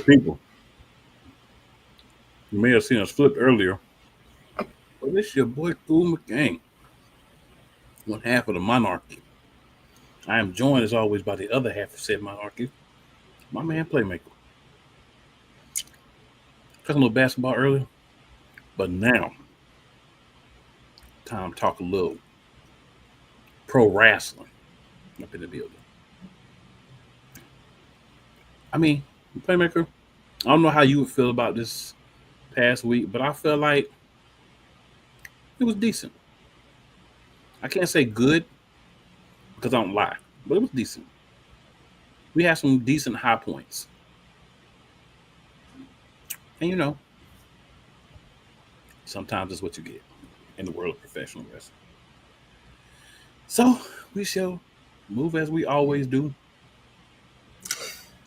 People, you may have seen us flip earlier, but this your boy Cool McCain, one half of the monarchy. I am joined as always by the other half of said monarchy, my man Playmaker. Talking a little basketball earlier, but now time to talk a little pro wrestling up in the building. I mean, Playmaker, I don't know how you would feel about this past week, but I felt like it was decent. I can't say good because I don't lie, but it was decent. We had some decent high points. And sometimes it's what you get in the world of professional wrestling. So we shall move as we always do,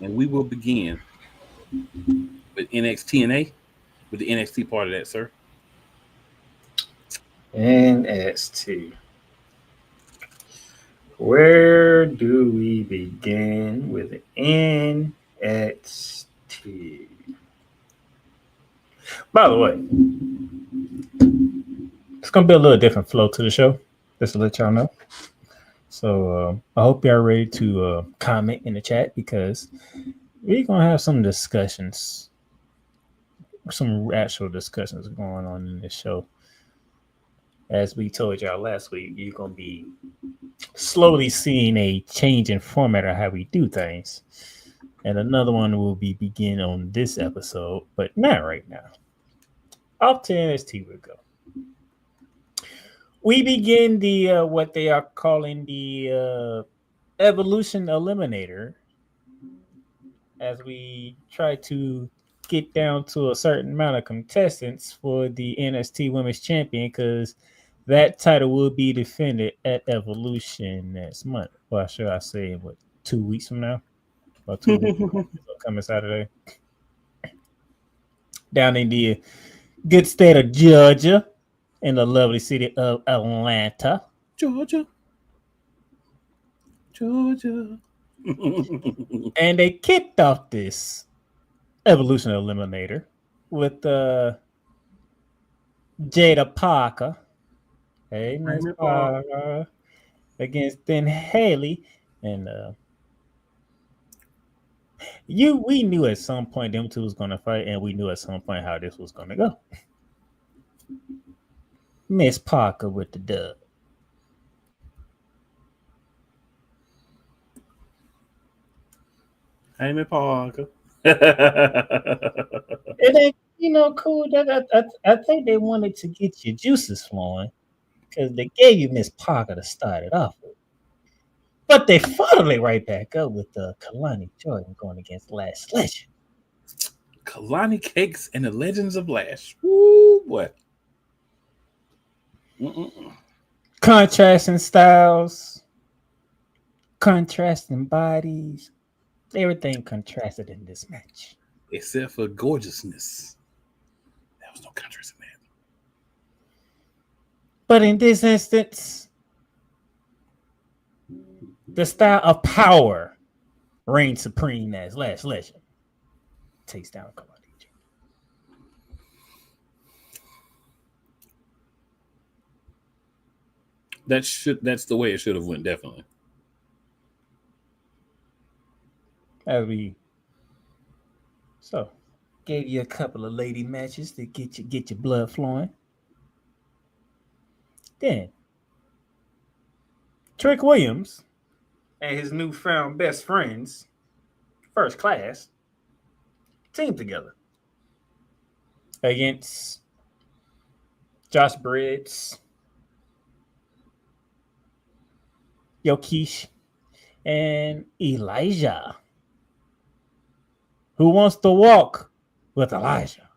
and we will begin with NXTNA, with the NXT part of that, sir. NXT. Where do we begin with NXT? By the way, it's going to be a little different flow to the show, just to let y'all know. So I hope y'all ready to comment in the chat because we're going to have some discussions, some actual discussions going on in this show. As we told y'all last week, you're going to be slowly seeing a change in format of how we do things. And another one will be begin on this episode, but not right now. Off to NXT we go. We begin the what they are calling the Evolution Eliminator as we try to get down to a certain amount of contestants for the NXT Women's Champion because that title will be defended at Evolution next month. Well, should I say, 2 weeks from now? Or 2 weeks coming Saturday. Down in the good state of Georgia, in the lovely city of Atlanta. Georgia. And they kicked off this Evolution Eliminator with Jada Parker. Hey, Miss Parker. Against Ben Haley. And we knew at some point them two was going to fight, and we knew at some point how this was going to go. Miss Parker with the dub. Hey, Miss Parker. And then, cool. I think they wanted to get your juices flowing because they gave you Miss Parker to start it off with. But they followed it right back up with Kalani Jordan going against Lash Legend. Kalani Cakes and the Legends of Lash. Woo, boy. Contrasting styles, contrasting bodies, everything contrasted in this match. Except for gorgeousness. There was no contrast in that. But in this instance, the style of power reigns supreme as Lash Legend takes down Kalani. That's the way it should have went, definitely. Gave you a couple of lady matches to get your blood flowing. Then Trick Williams and his newfound best friends, First Class, teamed together against Josh Briggs, Yokeesh, and Elijah, who wants to walk with Elijah,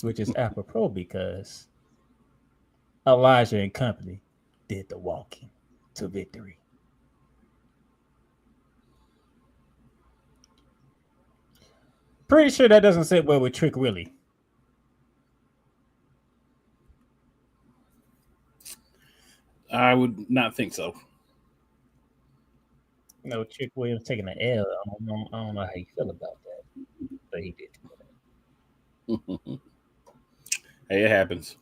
which is apropos because Elijah and company did the walking to victory. Pretty sure that doesn't sit well with Trick Willie. I would not think so. No, Trick Williams taking an L. I don't know how you feel about that, but he did. Hey, it happens.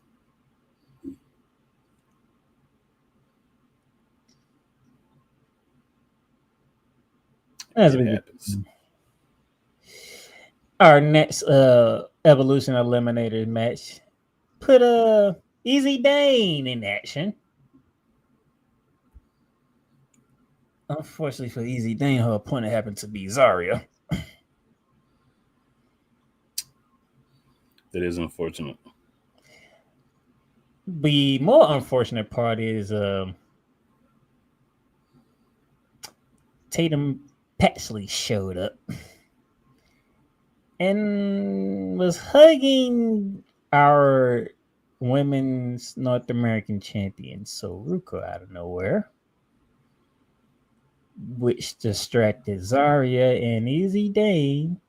As It we get happens. our next Evolution Eliminator match, put Easy Dane in action. Unfortunately for Easy Dane, her opponent happened to be Zarya. That is unfortunate. The more unfortunate part is Tatum Patchley showed up and was hugging our women's North American champion, Soruko, out of nowhere, which distracted Zarya, and Easy Dane,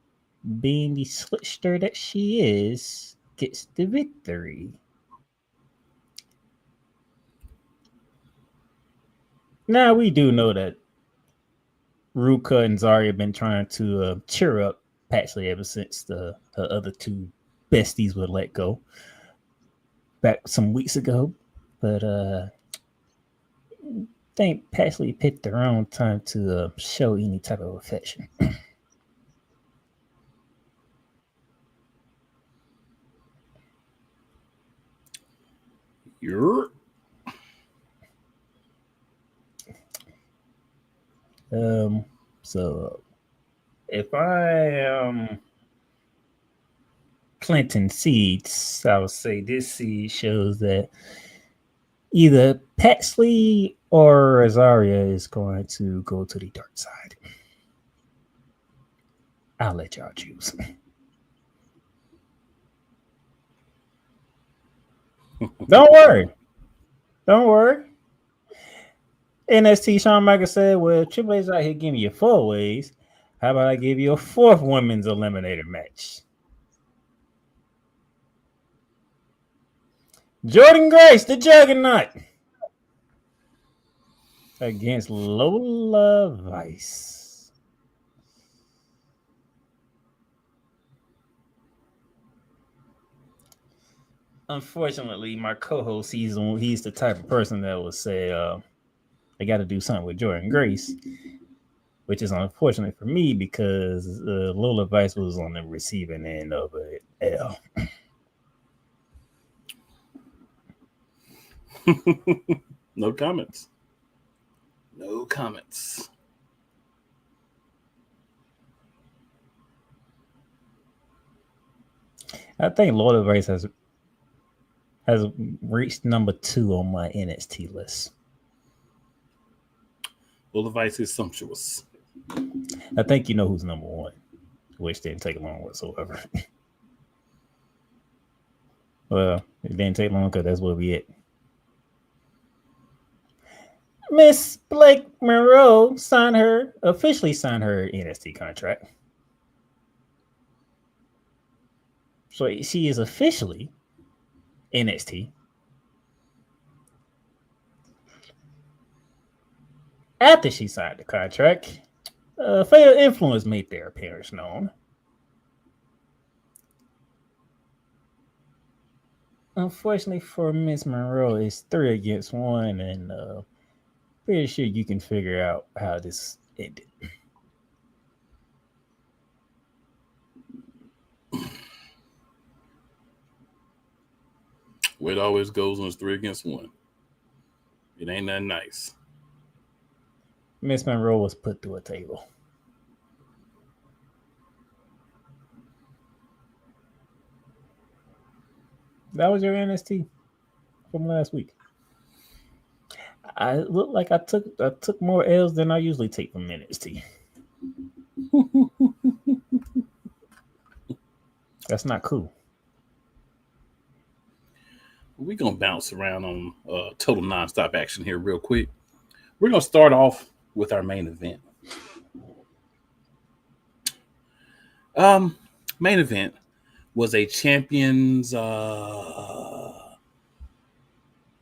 being the slickster that she is, gets the victory. Now we do know that Ruka and Zarya have been trying to cheer up Patchley ever since the her other two besties were let go back some weeks ago. But I think Patchley picked the wrong time to show any type of affection. You're So if I planting seeds, I would say this seed shows that either Patchley or Azaria is going to go to the dark side. I'll let y'all choose. Don't worry. Don't worry. NXT Shawn Michaels said, well, Triple H's out here giving you 4 ways. How about I give you a 4th women's eliminator match? Jordan Grace, the Juggernaut, against Lola Vice. Unfortunately, my co-host, he's the type of person that will say, I got to do something with Jordan Grace, which is unfortunate for me because Lola Vice was on the receiving end of it. L. no comments. No comments. I think Lola Vice has reached number 2 on my NXT list. Well, the vice is sumptuous. I think you know who's number 1, which didn't take long whatsoever. Well, it didn't take long because that's where we at. Miss Blake Monroe officially signed her NXT contract. So she is officially NXT. After she signed the contract, Fatal Influence made their appearance known. Unfortunately for Miss Monroe, it's 3 against 1, and pretty sure you can figure out how this ended. Where it always goes when it's 3 against 1. It ain't that nice. Miss Monroe was put through a table. That was your NXT from last week. I look like I took more L's than I usually take from NXT. That's not cool. We're going to bounce around on total nonstop action here real quick. We're going to start off with our main event. Main event was a champions, what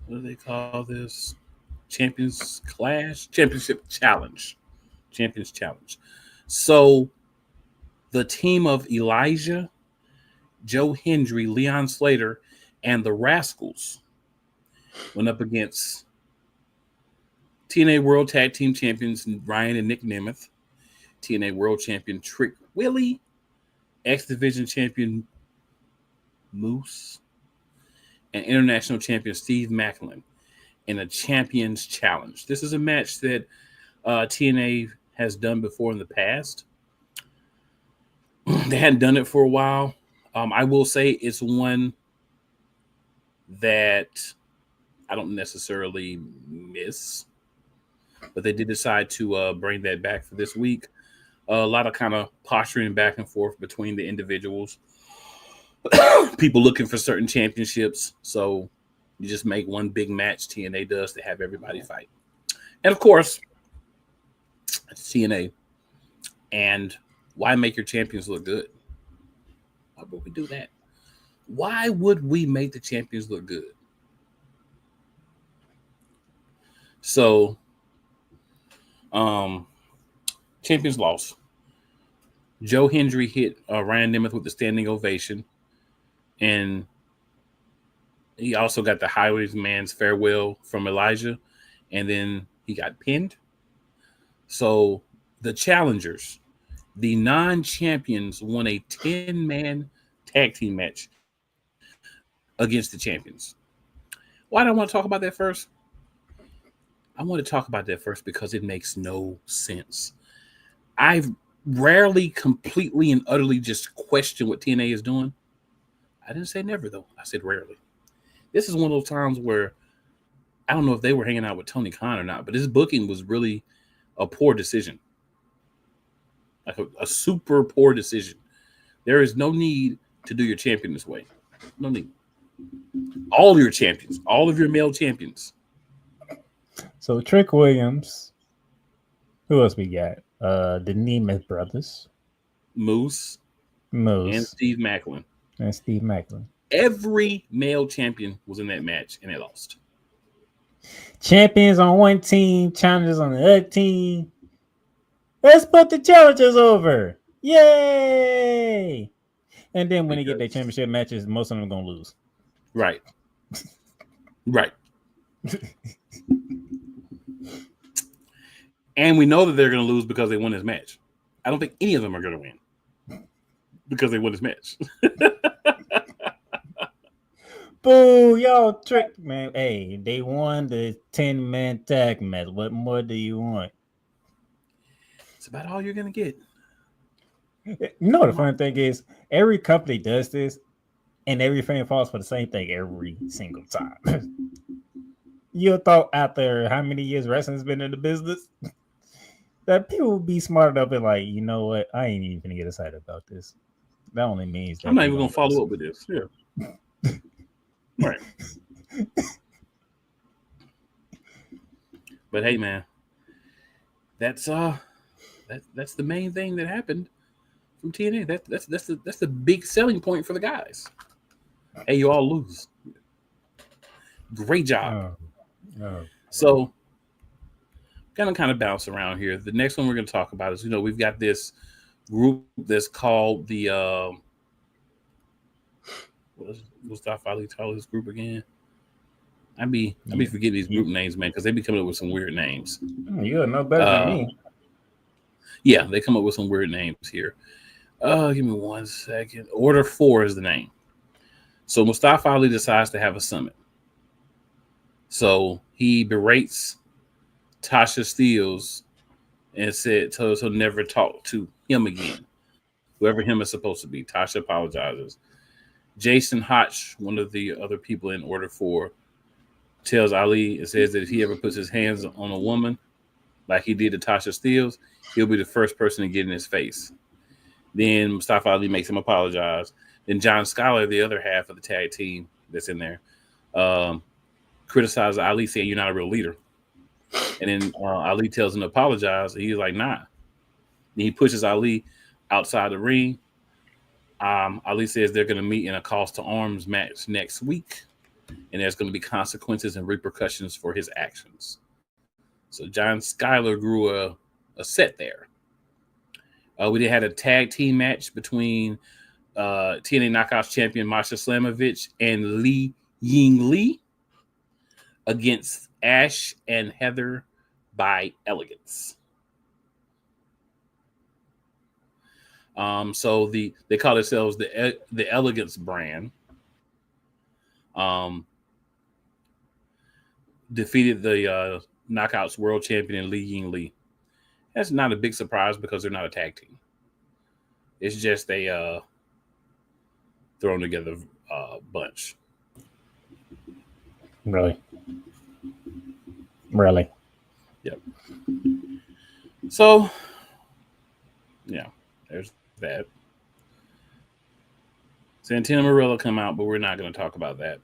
do they call this? Champions Clash? Championship Challenge Champions Challenge. So the team of Elijah, Joe Hendry, Leon Slater, and the Rascals went up against TNA World Tag Team Champions Ryan and Nick Nemeth, TNA World Champion Trick Willie, X Division Champion Moose, and International Champion Steve Macklin in a Champions Challenge. This is a match that TNA has done before in the past. They hadn't done it for a while. I will say it's one that I don't necessarily miss, but they did decide to bring that back for this week. A lot of kind of posturing back and forth between the individuals. People looking for certain championships. So you just make one big match, TNA does, to have everybody fight. And of course, it's TNA. And why make your champions look good? Why would we do that? Why would we make the champions look good? So, champions lost. Joe Hendry hit Ryan Nemeth with the standing ovation. And he also got the Highwayman's farewell from Elijah. And then he got pinned. So the challengers, the non-champions, won a 10-man tag team match against the champions. Why do I want to talk about that first? I want to talk about that first because it makes no sense. I've rarely completely and utterly just questioned what TNA is doing. I didn't say never, though. I said rarely. This is one of those times where I don't know if they were hanging out with Tony Khan or not, but his booking was really a poor decision. Like a super poor decision. There is no need to do your champion this way. No need. All your champions, all of your male champions. So Trick Williams. Who else we got? The Nemeth brothers. Moose. And Steve Macklin. Every male champion was in that match, and they lost. Champions on one team, challengers on the other team. Let's put the challengers over. Yay! And then when they get their championship matches, most of them are going to lose. Right. Right. And we know that they're going to lose because they won this match. I don't think any of them are going to win because they won this match. Boo, y'all tricked, man. Hey, they won the 10-man tag match. What more do you want? It's about all you're going to get. No, the funny thing is, every company does this, and every fan falls for the same thing every single time. You thought after how many years wrestling's been in the business that people would be smart enough and like, you know what? I ain't even gonna get excited about this. That only means that I'm not even gonna follow up with this. Yeah. Right. But hey, man, that's the main thing that happened from TNA. That's the big selling point for the guys. Hey, you all lose. Great job. So, gonna kind of bounce around here. The next one we're gonna talk about is, we've got this group that's called the what's Mustafa Ali call this group again? I be forgetting these group names, man, because they be coming up with some weird names. You'll know better than me. Yeah, they come up with some weird names here. Give me 1 second. Order 4 is the name. So Mustafa Ali decides to have a summit. So he berates Tasha Steelz and tells her never talk to him again. Whoever him is supposed to be. Tasha apologizes. Jason Hotch, one of the other people in Order 4, tells Ali and says that if he ever puts his hands on a woman like he did to Tasha Steelz, he'll be the first person to get in his face. Then Mustafa Ali makes him apologize. Then John Schuyler, the other half of the tag team that's in there, criticizes Ali, saying you're not a real leader. And then Ali tells him to apologize. And he's like, nah. Then he pushes Ali outside the ring. Ali says they're going to meet in a cost to arms match next week. And there's going to be consequences and repercussions for his actions. So John Schuyler grew a set there. We had a tag team match between TNA Knockouts champion Masha Slamovich and Li Ying Lee against Ash and Heather by Elegance. So they call themselves the Elegance brand. Defeated the Knockouts world champion Li Ying Lee. That's not a big surprise because they're not a tag team. It's just a thrown together bunch. Really? Yep. So, yeah, there's that. Santana Marella come out, but we're not going to talk about that.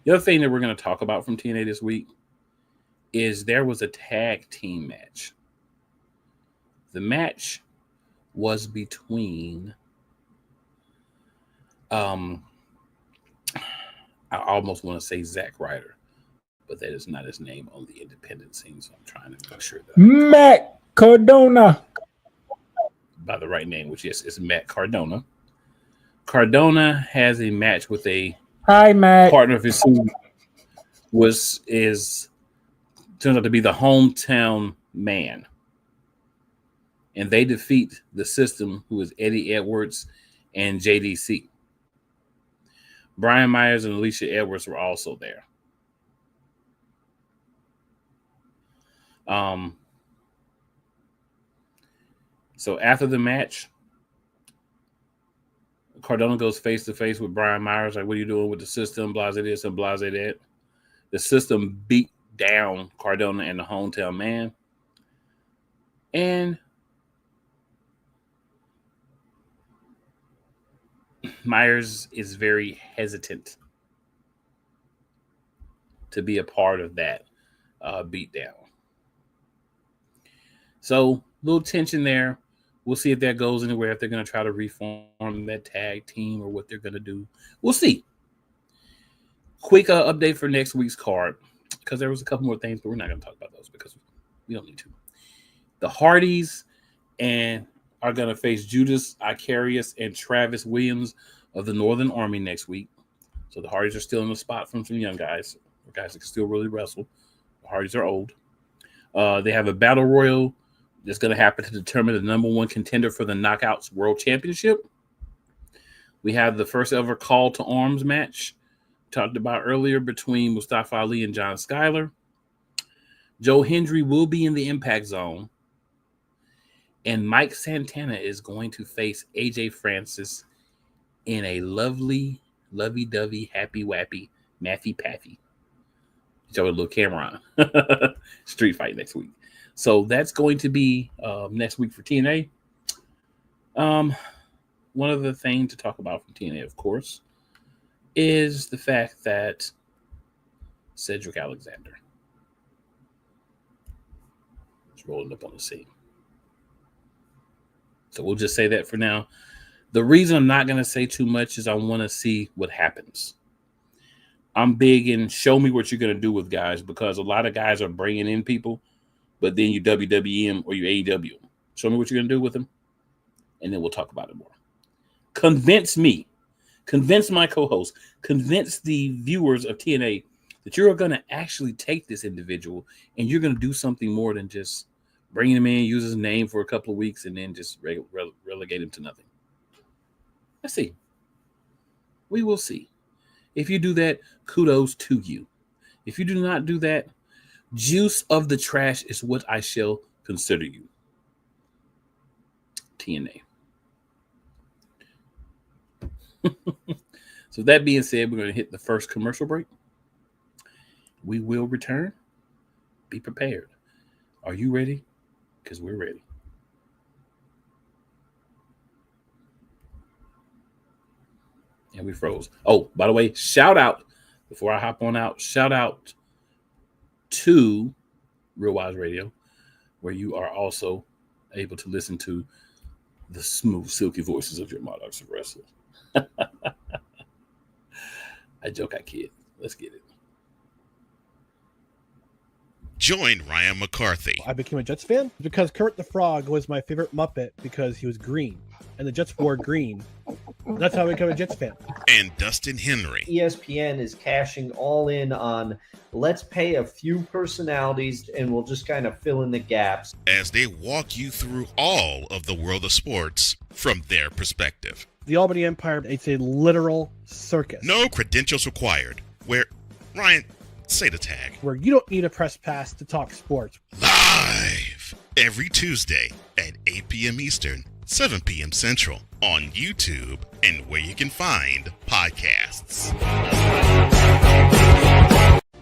The other thing that we're going to talk about from TNA this week is there was a tag team match. The match was between I almost want to say Zack Ryder, but that is not his name on the independent scene, so I'm trying to make sure that Matt Cardona by the right name, which is Matt Cardona. Cardona has a match with a partner of his who turns out to be the hometown man. And they defeat the System, who is Eddie Edwards and JDC. Brian Myers and Alicia Edwards were also there. So after the match, Cardona goes face to face with Brian Myers. Like, what are you doing with the System? Blase this and blase that. The System beat down Cardona and the hometown man. And Myers is very hesitant to be a part of that beatdown. So, little tension there. We'll see if that goes anywhere, if they're going to try to reform that tag team or what they're going to do. We'll see. Quick update for next week's card, because there was a couple more things, but we're not going to talk about those because we don't need to. The Hardys are going to face Judas Icarius and Travis Williams of the Northern Army next week. So the Hardys are still in the spot from some young guys, or guys that can still really wrestle. The Hardys are old. They have a battle royal that's going to happen to determine the number one contender for the Knockouts World Championship. We have the first ever call to arms match talked about earlier between Mustafa Ali and John Skyler. Joe Hendry will be in the Impact Zone. And Mike Santana is going to face AJ Francis in a lovey-dovey, happy-wappy, mathy-pathy. Show a little camera on. Street fight next week. So that's going to be next week for TNA. One other thing to talk about from TNA, of course, is the fact that Cedric Alexander is rolling up on the scene. So we'll just say that for now. The reason I'm not going to say too much is I want to see what happens. I'm big in show me what you're going to do with guys, because a lot of guys are bringing in people, but then you WWE them or you AEW them. Show me what you're going to do with them, and then we'll talk about it more. Convince me, convince my co-host, convince the viewers of TNA that you're going to actually take this individual and you're going to do something more than just bring him in, use his name for a couple of weeks, and then just relegate him to nothing. Let's see. We will see. If you do that, kudos to you. If you do not do that, juice of the trash is what I shall consider you. TNA. So that being said, we're going to hit the first commercial break. We will return. Be prepared. Are you ready? Because we're ready. And we froze. Oh, by the way, shout out, before I hop on out, shout out to Real Wise Radio, where you are also able to listen to the smooth, silky voices of your Monarchs of Wrestling. I joke, I kid. Let's get it. Join Ryan McCarthy I became a Jets fan because Kurt the Frog was my favorite Muppet because he was green, and the Jets wore green. That's how I became a Jets fan. and Dustin Henry ESPN is cashing all in on let's pay a few personalities and we'll just kind of fill in the gaps as they walk you through all of the world of sports from their perspective. The Albany Empire, it's a literal circus. No credentials required. Where, Ryan, say the tag. Where you don't need a press pass to talk sports. Live every Tuesday at 8 p.m. Eastern, 7 p.m. Central on YouTube and where you can find podcasts.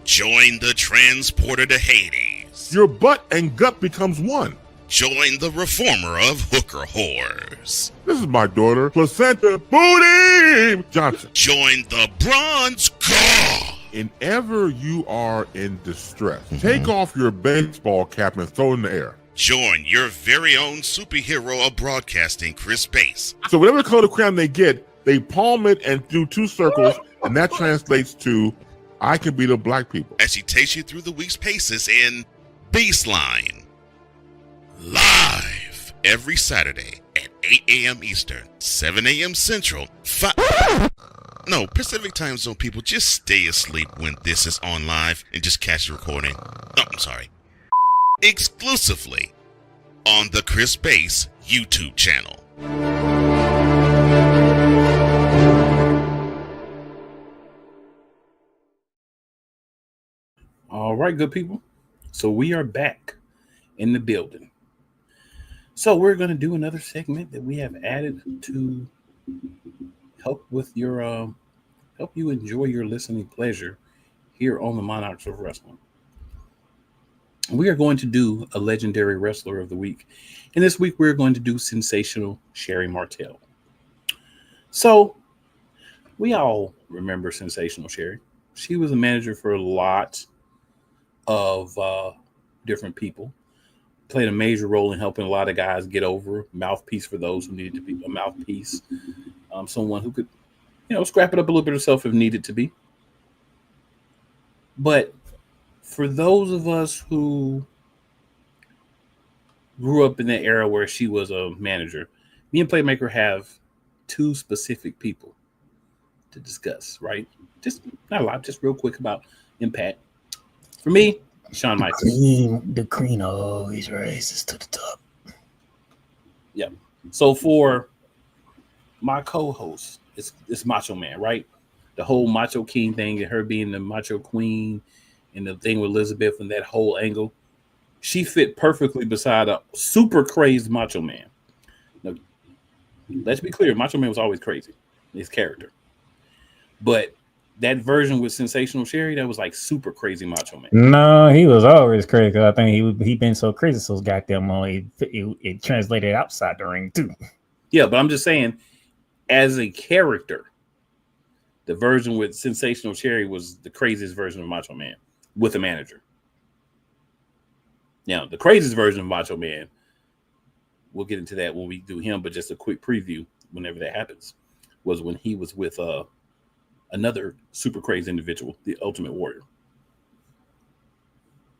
Join the transporter to Hades. Your butt and gut becomes one. Join the reformer of hooker whores. This is my daughter, Placenta Booty Johnson. Join the bronze god. Whenever you are in distress, take off your baseball cap and throw it in the air. Join your very own superhero of broadcasting, Chris Bass. So whatever color crayon they get, they palm it and do 2 circles, and that translates to, I can beat up black people. As she takes you through the week's paces in Baseline. Live every Saturday at 8 a.m. Eastern, 7 a.m. Central, Pacific Time Zone people, just stay asleep when this is on live and just catch the recording. Oh, I'm sorry. Exclusively on the Chris Bass YouTube channel. All right, good people. So we are back in the building. So we're going to do another segment that we have added to help with your help you enjoy your listening pleasure here on the Monarchs of Wrestling. We are going to do a legendary wrestler of the week. And this week we're going to do Sensational Sherri Martel. So we all remember Sensational Sherri. She was a manager for a lot of different people. Played a major role in helping a lot of guys get over. Mouthpiece for those who needed to be a mouthpiece. Someone who could, scrap it up a little bit herself if needed to be. But for those of us who grew up in the era where she was a manager, me and Playmaker have 2 specific people to discuss, right? Just not a lot, just real quick about Impact. For me, Shawn Michaels. The queen always rises to the top. Yeah. So for my co-host, it's Macho Man, right? The whole Macho King thing and her being the Macho Queen and the thing with Elizabeth and that whole angle, she fit perfectly beside a super crazed Macho Man. Now, let's be clear, Macho Man was always crazy, his character. But that version with Sensational Sherri, that was like super crazy Macho Man. No, he was always crazy. I think he been so crazy so goddamn long. It translated outside the ring too. Yeah, but I'm just saying, as a character, the version with Sensational Sherri was the craziest version of Macho Man with a manager. Now, the craziest version of Macho Man, we'll get into that when we do him, but just a quick preview whenever that happens, was when he was with another super crazy individual, the Ultimate Warrior.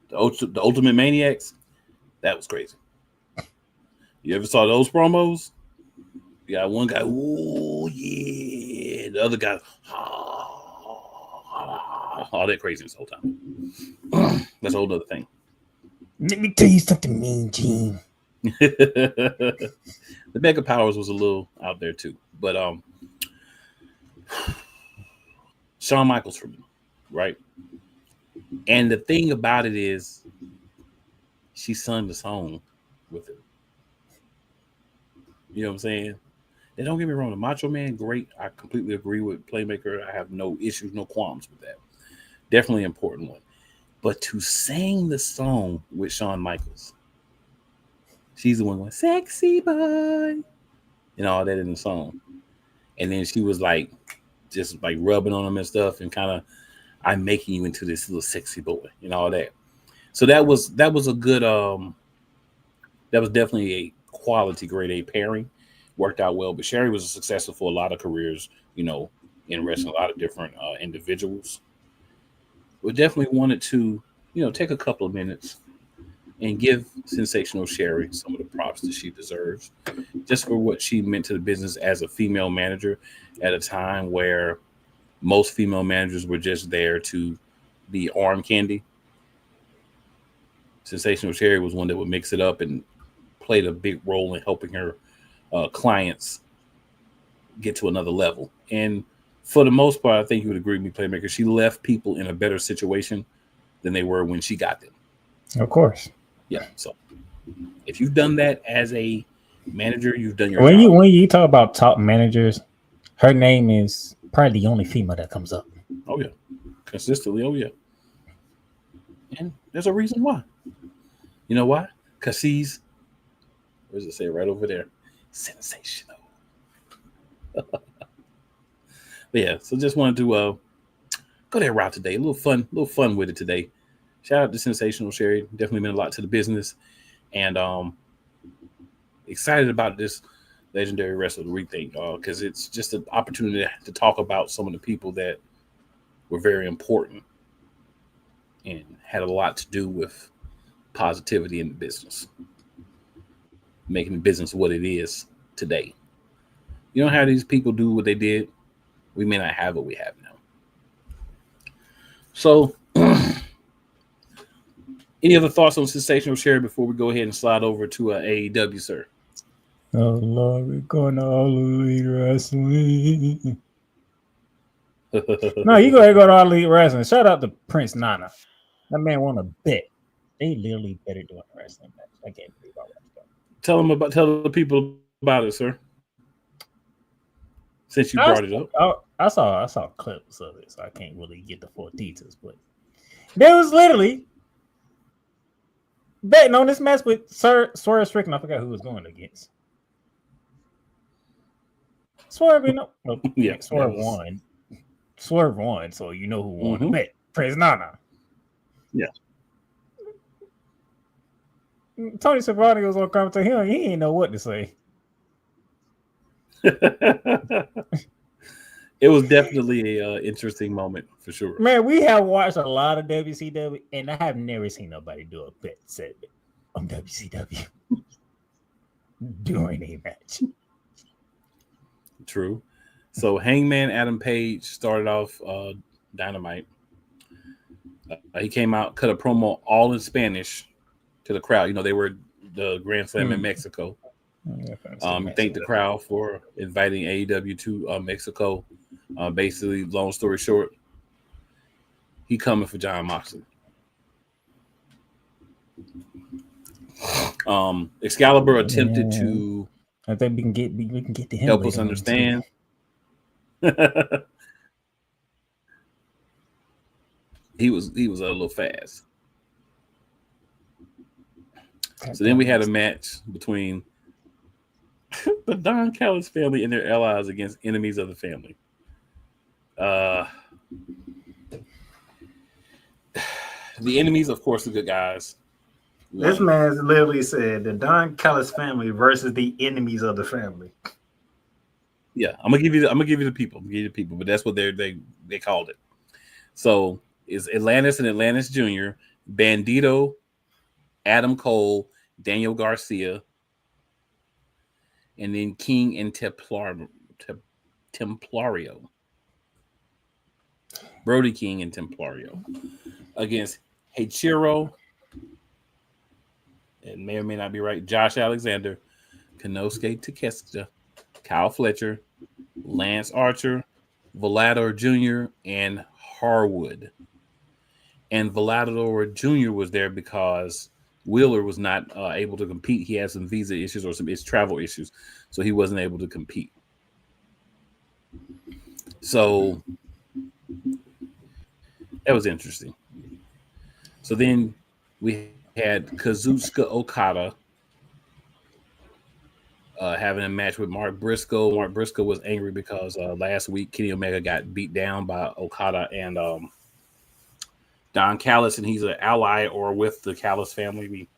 The Ultimate Maniacs, that was crazy. You ever saw those promos? You got one guy, oh yeah, the other guy, all that craziness the whole time. That's a whole other thing. Let me tell you something, Mean Gene. The Mega Powers was a little out there too, but Shawn Michaels for me, right? And the thing about it is, she sung the song with it. You know what I'm saying? And don't get me wrong, the Macho Man, great. I completely agree with Playmaker. I have no issues, no qualms with that. Definitely an important one. But to sing the song with Shawn Michaels, she's the one going, sexy boy, and all that in the song. And then she was like, just like rubbing on him and stuff, and kind of, I'm making you into this little sexy boy and all that. So that was a good, that was definitely a quality grade A pairing. Worked out well, but Sherri was successful for a lot of careers, in wrestling, a lot of different individuals. We definitely wanted to take a couple of minutes and give Sensational Sherri some of the props that she deserves, just for what she meant to the business as a female manager at a time where most female managers were just there to be arm candy. Sensational Sherri was one that would mix it up and played a big role in helping her clients get to another level. And for the most part, I think you would agree with me, Playmaker. She left people in a better situation than they were when she got them. Of course. Yeah. So if you've done that as a manager, you've done your when job. when you talk about top managers, her name is probably the only female that comes up. Oh yeah, consistently. Oh yeah, and there's a reason why. You know why? Because she's, where does it say right over there? Sensational. Yeah. So just wanted to go that route today. A little fun with it today. Shout out to Sensational Sherri. Definitely meant a lot to the business. And excited about this Legendary Wrestler of the Week thing, because it's just an opportunity to talk about some of the people that were very important and had a lot to do with positivity in the business, making the business what it is today. You know how these people do what they did? We may not have what we have now. So any other thoughts on Sensational Sherri before we go ahead and slide over to AEW, sir? Oh Lord, we're going to All Elite Wrestling. No, you go ahead and go to All Elite Wrestling. Shout out to Prince Nana. That man won a bet. They literally better do a wrestling match. I can't believe I watched that. Tell the people about it, sir. Since you brought it up. I saw clips of it, so I can't really get the full details, but there was literally betting on this match with Swerve Strickland. I forgot who was going against. Swerve, Yeah, Swerve won. Swerve won, so you know who won the bet. Prince Nana. Yeah. Tony Schiavone was on commentary. He didn't know what to say. It was definitely a interesting moment for sure. Man, we have watched a lot of WCW, and I have never seen nobody do a bet segment on WCW during a match. True. So Hangman Adam Page started off Dynamite. He came out, cut a promo all in Spanish to the crowd. They were the Grand Slam in Mexico. Thank the crowd for inviting AEW to Mexico. Basically, long story short, he coming for John Moxley. Excalibur attempted to, I think we can get to him. Help us understand. He was a little fast. So then we had a match between the Don Callis family and their allies against enemies of the family. The enemies, of course, the good guys. This man literally said the Don Callis family versus the enemies of the family. Yeah, I'm gonna give you the people. But that's what they called it. So it's Atlantis and Atlantis Jr., Bandito, Adam Cole, Daniel Garcia, and then King and Templario. Brody King and Templario against Heichiro, it may or may not be right, Josh Alexander, Konosuke Takeshita, Kyle Fletcher, Lance Archer, Volador Jr., and Harwood. And Volador Jr. was there because Wheeler was not able to compete. He had some visa issues or some travel issues, so he wasn't able to compete. So that was interesting. So then we had Kazuchika Okada having a match with Mark Briscoe. Mark Briscoe was angry because last week Kenny Omega got beat down by Okada and Don Callis, and he's an ally or with the Callis family.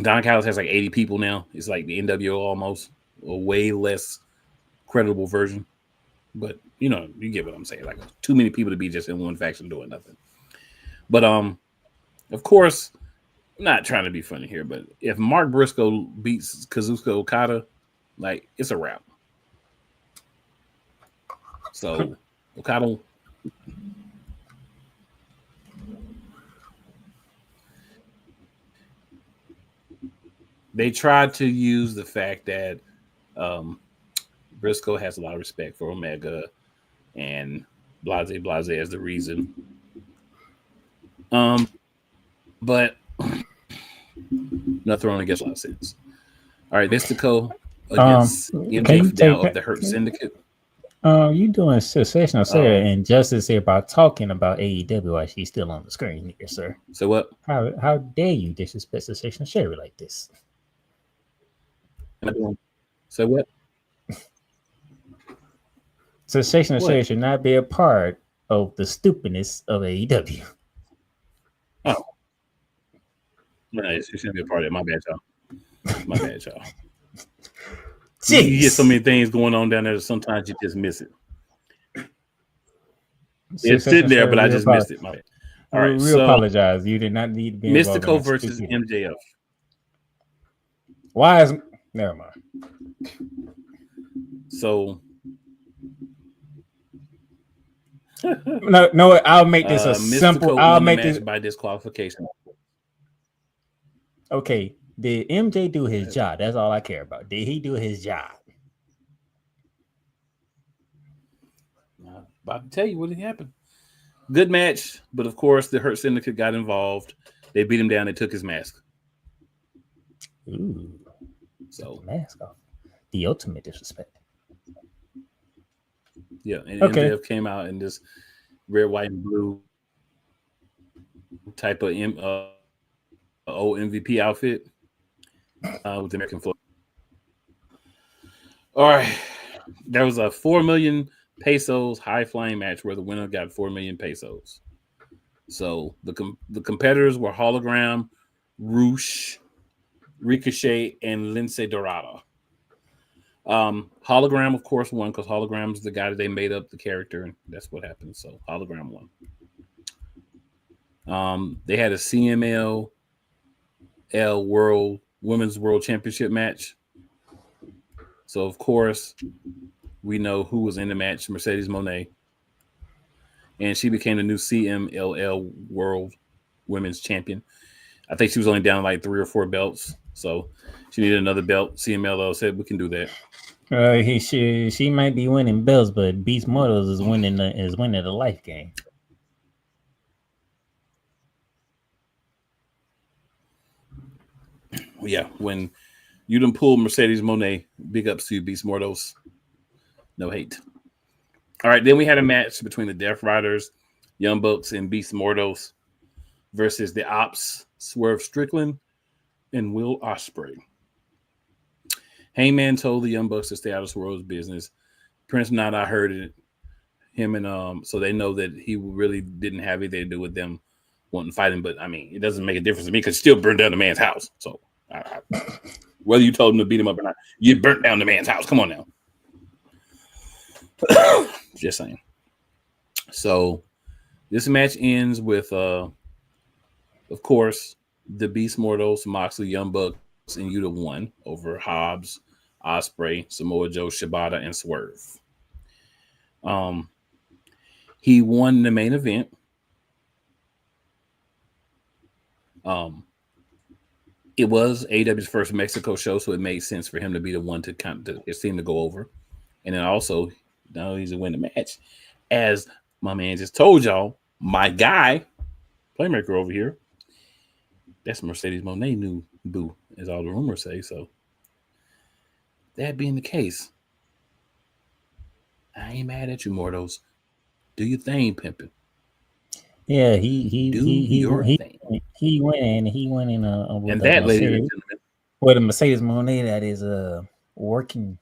Don Callis has like 80 people now. It's like the NWO almost, a way less credible version. But you get what I'm saying. Like too many people to be just in one faction doing nothing. But of course, I'm not trying to be funny here, but if Mark Briscoe beats Kazuchika Okada, like it's a wrap. So Okada. They tried to use the fact that Briscoe has a lot of respect for Omega and blase as the reason. But nothing wrong against a lot of sense. All right, Mystico against MJF now of the Hurt Syndicate. You doing sensational, sir, and Justice here by talking about AEW while she's still on the screen here, sir. So what? How dare you disrespect Sensational Sherri like this? So what? Sensational Sherri should not be a part of the stupidness of AEW. Oh. No, she shouldn't be a part of it. My bad, y'all. My bad, y'all. You get so many things going on down there that sometimes you just miss it. It's sitting there, but I just missed it. My bad. All right, we apologize. You did not need to be Mystico versus MJF. Why is never mind? So no, I'll make this a simple. I'll make this by disqualification. Okay, did MJ do his job? That's all I care about. Did he do his job? I'm about to tell you what happened. Good match, but of course the Hurt Syndicate got involved. They beat him down. They took his mask. Ooh, so mask off. The ultimate disrespect. Yeah, and MJF came out in this red, white, and blue type of old MVP outfit with the American flag. All right, there was a 4 million pesos high flying match where the winner got 4 million pesos. So the competitors were Hologram, Roosh, Ricochet, and Lince Dorado. Hologram, of course, won because Hologram's the guy that they made up the character, and that's what happened. So Hologram won. They had a CMLL Women's World Championship match. So of course, we know who was in the match: Mercedes Moné, and she became the new CMLL World Women's Champion. I think she was only down like 3 or 4 belts, so she needed another belt. CMLL said we can do that. She might be winning belts, but Beast Mortals is winning the life game. Yeah, when you done pull Mercedes Moné, big ups to you, Beast Mortals. No hate. All right, then we had a match between the Death Riders, Young Bucks, and Beast Mortals versus the Ops, Swerve Strickland, and Will Ospreay. Hangman told the Young Bucks to stay out of Swerve's business. Prince Nana heard it. Him and so they know that he really didn't have anything to do with them wanting to fight him. But I mean, it doesn't make a difference to me because he still burned down the man's house. So whether you told him to beat him up or not, you burnt down the man's house. Come on now. Just saying. So this match ends with of course, the Beast Mortals, Moxley, Young Bucks, and Yuta won over Hobbs, Ospreay, Samoa Joe, Shibata, and Swerve. He won the main event. It was AEW's first Mexico show, so it made sense for him to be the one to it seemed to go over. And then also, not only to win the match, as my man just told y'all, my guy, Playmaker over here, that's Mercedes Moné new boo, as all the rumors say. So that being the case, I ain't mad at you, Mortos. Do your thing, pimpin'. Yeah, he went in with and that, ladies and gentlemen, with a Mercedes Moné that is working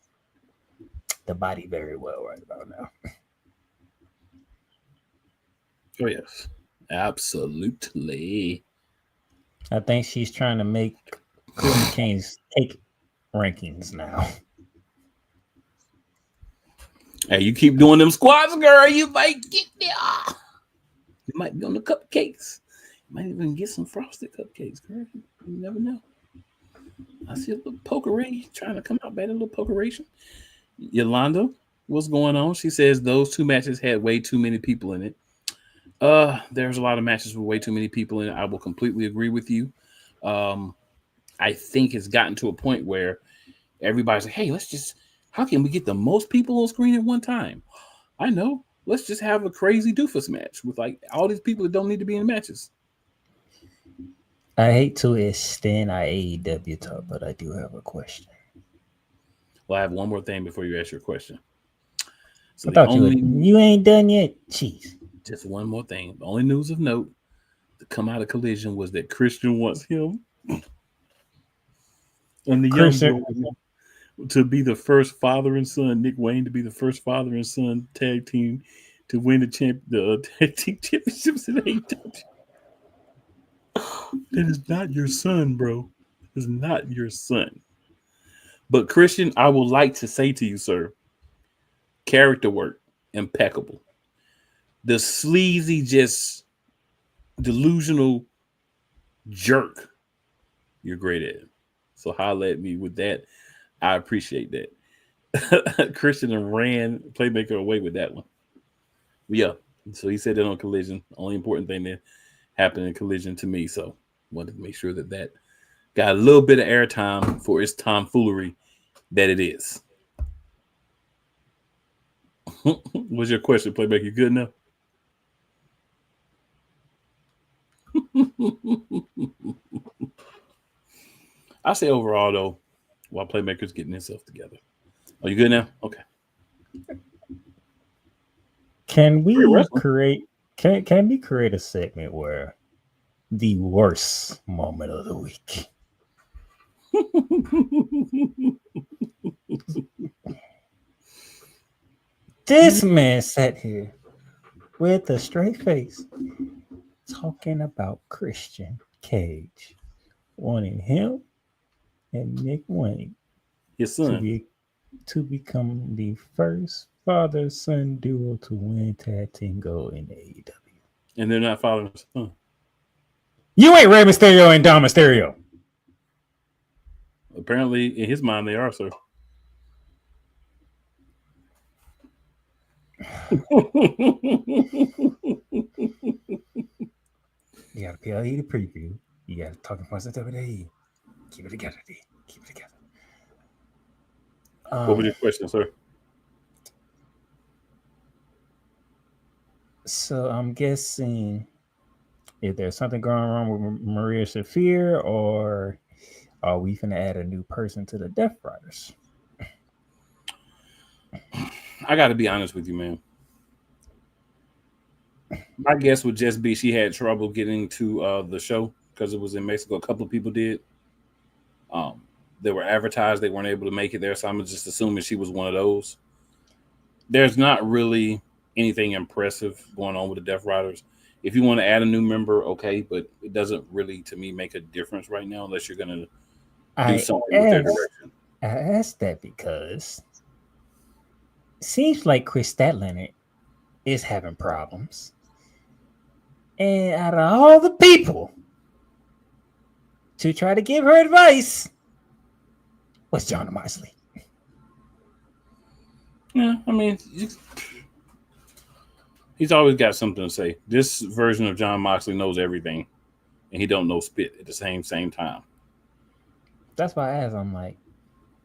the body very well right about now. Oh yes, absolutely. I think she's trying to make Cody Kane's take rankings now. Hey, you keep doing them squats, girl, you might get there. You might be on the cupcakes. Might even get some frosted cupcakes, girl. You never know. I see a little poker ray trying to come out bad, a little poker ration. Yolanda, what's going on? She says those two matches had way too many people in it. There's a lot of matches with way too many people in it. I will completely agree with you. I think it's gotten to a point where everybody's like, hey, how can we get the most people on screen at one time? I know. Let's just have a crazy doofus match with like all these people that don't need to be in matches. I hate to extend our AEW talk, but I do have a question. Well, I have one more thing before you ask your question. So I thought you ain't done yet. Jeez. Just one more thing. The only news of note to come out of Collision was that Christian wants him and the Christian young boy to be the first father and son, Nick Wayne to be the first father and son tag team to win the tag team championships in AEW. That is not your son, bro. That is not your son. But Christian, I would like to say to you, sir, character work, impeccable. The sleazy, just delusional jerk, you're great at it. So holla at me with that. I appreciate that. Christian and ran Playmaker away with that one. Yeah. So he said that on Collision. Only important thing that happened in Collision to me. So wanted to make sure that got a little bit of airtime for its tomfoolery that it is. What's your question, Playback? You good now? I say overall though, while Playmaker's getting himself together. Are you good now? Okay. Can we create a segment where the worst moment of the week? This man sat here with a straight face talking about Christian Cage wanting him and Nick Wayne, his son, to become the first father-son duo to win tag team gold in AEW. And they're not father and son. You ain't Rey Mysterio and Dom Mysterio. Apparently, in his mind, they are, sir. You got to PLE the preview. You got to talking points of WWE. Keep it together, D. Keep it together. What was your question, sir? So I'm guessing if there's something going wrong with Maria Shafir, or are we finna add a new person to the Death Riders? I got to be honest with you, man. My guess would just be she had trouble getting to the show because it was in Mexico. A couple of people did. They were advertised. They weren't able to make it there, so I'm just assuming she was one of those. There's not really anything impressive going on with the Death Riders. If you want to add a new member, okay, but it doesn't really, to me, make a difference right now unless you're going to do something with their direction. I asked that because it seems like Chris Statlander is having problems. And out of all the people to try to give her advice, was John Moxley. Yeah, I mean, he's always got something to say. This version of John Moxley knows everything, and he don't know spit at the same time. That's why I asked. I'm like,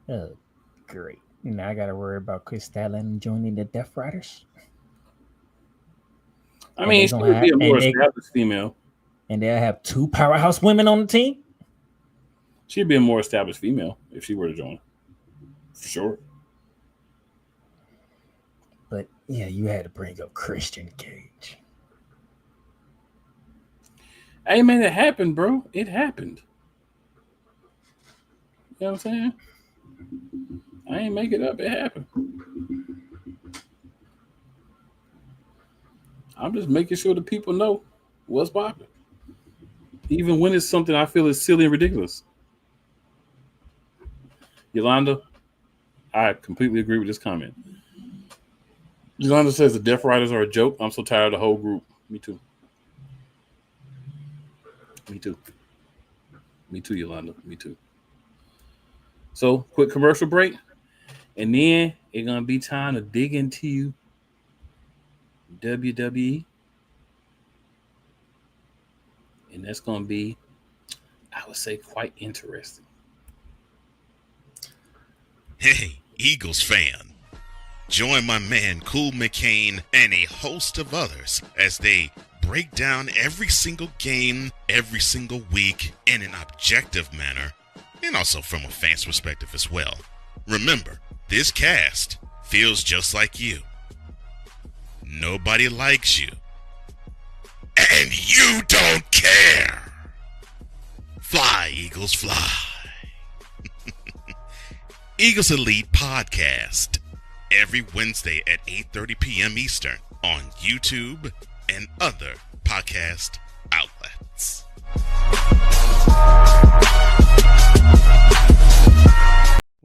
oh, great. Now I got to worry about Chris Statlander joining the Death Riders. I mean, she would be a more established female. And they'll have two powerhouse women on the team? She'd be a more established female if she were to join. For sure. But, yeah, you had to bring up Christian Cage. Hey, man, it happened, bro. It happened. You know what I'm saying? I ain't make it up. It happened. I'm just making sure the people know what's popping. Even when it's something I feel is silly and ridiculous. Yolanda, I completely agree with this comment. Yolanda says the Death Riders are a joke. I'm so tired of the whole group. Me too. Me too. Me too, Yolanda. Me too. So, quick commercial break, and then it's gonna be time to dig into WWE, and that's gonna be, I would say, quite interesting. Hey, Eagles fan. Join my man Cool McCain and a host of others as they break down every single game, every single week in an objective manner, and also from a fan's perspective as well. Remember, this cast feels just like you. Nobody likes you. And you don't care. Fly, Eagles, fly. Eagles Elite Podcast. Every Wednesday at 8:30 p.m. Eastern on YouTube and other podcast outlets.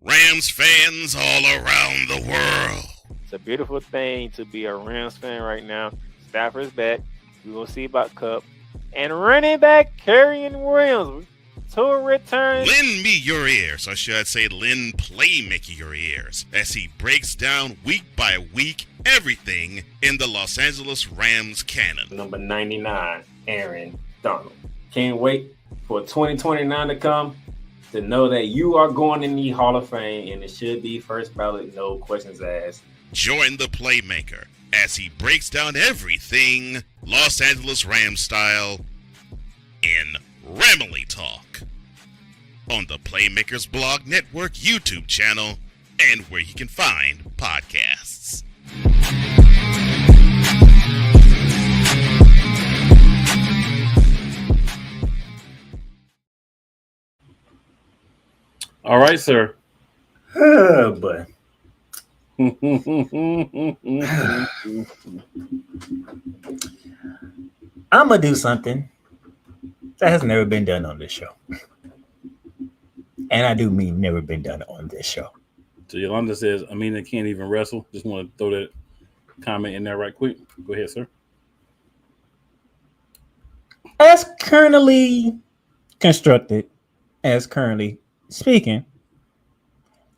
Rams fans all around the world. It's a beautiful thing to be a Rams fan right now. Stafford's back. We're going to see about Cup. And running back Kerryon Williams to return. Lend me your ears, or should I say lend Playmaker your ears, as he breaks down week by week everything in the Los Angeles Rams canon. Number 99, Aaron Donald. Can't wait for 2029 to come to know that you are going in the Hall of Fame, and it should be first ballot, no questions asked. Join the Playmaker as he breaks down everything Los Angeles Rams style in Ramily Talk on the Playmakers Blog Network YouTube channel and where you can find podcasts. All right, sir. But I'm going to do something that has never been done on this show. And I do mean never been done on this show. So Yolanda says, Amina can't even wrestle. Just want to throw that comment in there right quick. Go ahead, sir. As currently constructed, as currently speaking,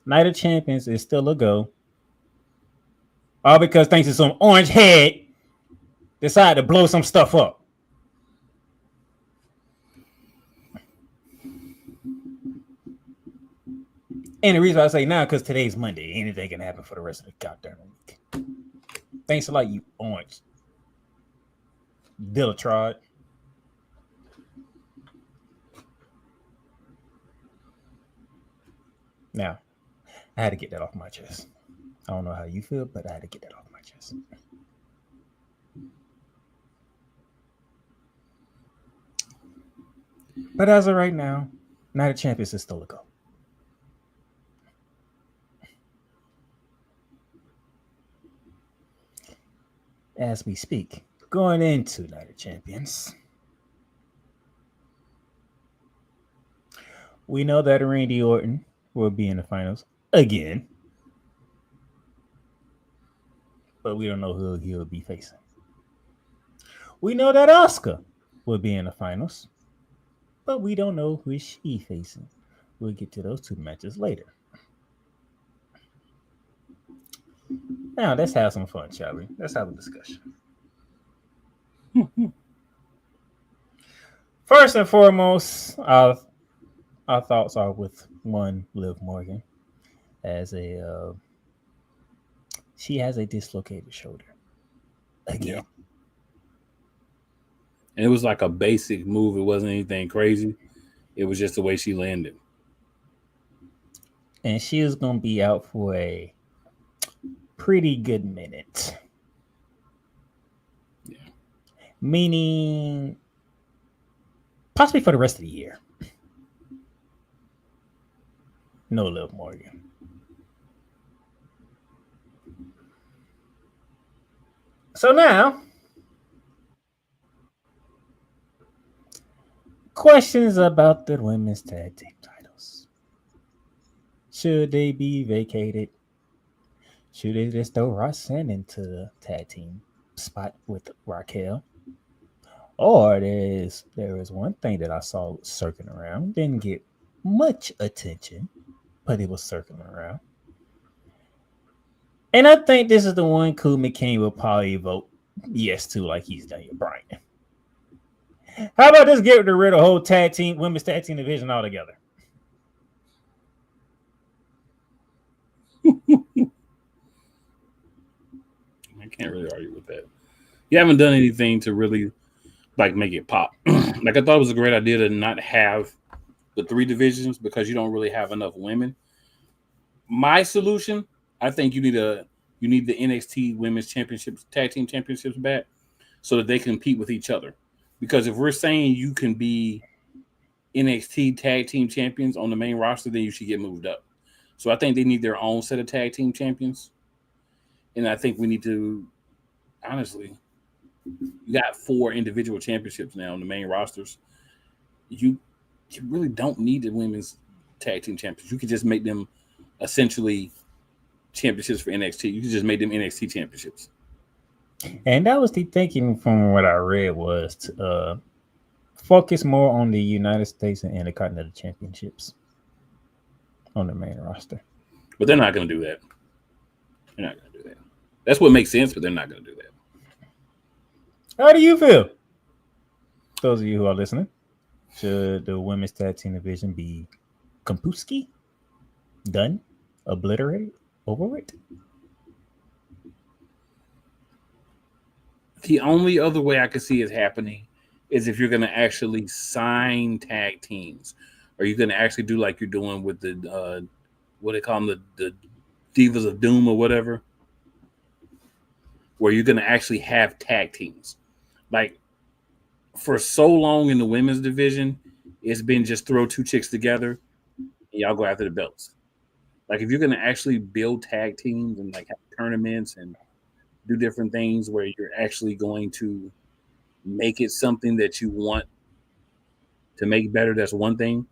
Night of Champions is still a go. All because thanks to some orange head decided to blow some stuff up. And the reason I say now, because today's Monday, anything can happen for the rest of the goddamn week. Thanks a lot, you orange Dillatrod. Now, I had to get that off my chest. I don't know how you feel, but I had to get that off my chest. But as of right now, Night of Champions is still a go. As we speak, going into Night of Champions, we know that Randy Orton will be in the finals again, but we don't know who he'll be facing. We know that Asuka will be in the finals, but we don't know who she's facing. We'll get to those two matches later. Now, let's have some fun, shall we? Let's have a discussion. First and foremost, our thoughts are with one Liv Morgan, as she has a dislocated shoulder again. Yeah. And it was like a basic move. It wasn't anything crazy. It was just the way she landed. And she is going to be out for a pretty good minute. Yeah. Meaning possibly for the rest of the year. No Liv Morgan. So now, questions about the women's tag team titles. Should they be vacated? Should they just throw Roxanne into the tag team spot with Raquel? Or there is one thing that I saw circling around, didn't get much attention, but it was circling around. And I think this is the one Cool McCain will probably vote yes to, like he's done here, Brian. How about just get rid of the whole women's tag team division altogether? I can't really argue with that. You haven't done anything to really like make it pop. Like I thought it was a great idea to not have the 3 divisions because you don't really have enough women. My solution, I think you need the NXT Women's Championships, Tag Team Championships back so that they compete with each other. Because if we're saying you can be NXT Tag Team Champions on the main roster, then you should get moved up. So I think they need their own set of Tag Team Champions. And I think we need to, honestly, you got 4 individual championships now on the main rosters. You really don't need the women's tag team champions. You could just make them essentially championships for NXT. You could just make them NXT championships. And that was the thinking from what I read was to focus more on the United States and Intercontinental Championships on the main roster. But they're not going to do that. They're not going to do that. That's what makes sense, but they're not going to do that. How do you feel? Those of you who are listening, should the women's tag team division be Kompuski? Done? Obliterated? Over with? The only other way I could see it happening is if you're going to actually sign tag teams. Or you're going to actually do like you're doing with the, what they call them, the Divas of Doom or whatever. Where you're going to actually have tag teams. Like, for so long in the women's division, it's been just throw 2 chicks together and y'all go after the belts. Like, if you're going to actually build tag teams and, like, have tournaments and do different things where you're actually going to make it something that you want to make better, that's one thing.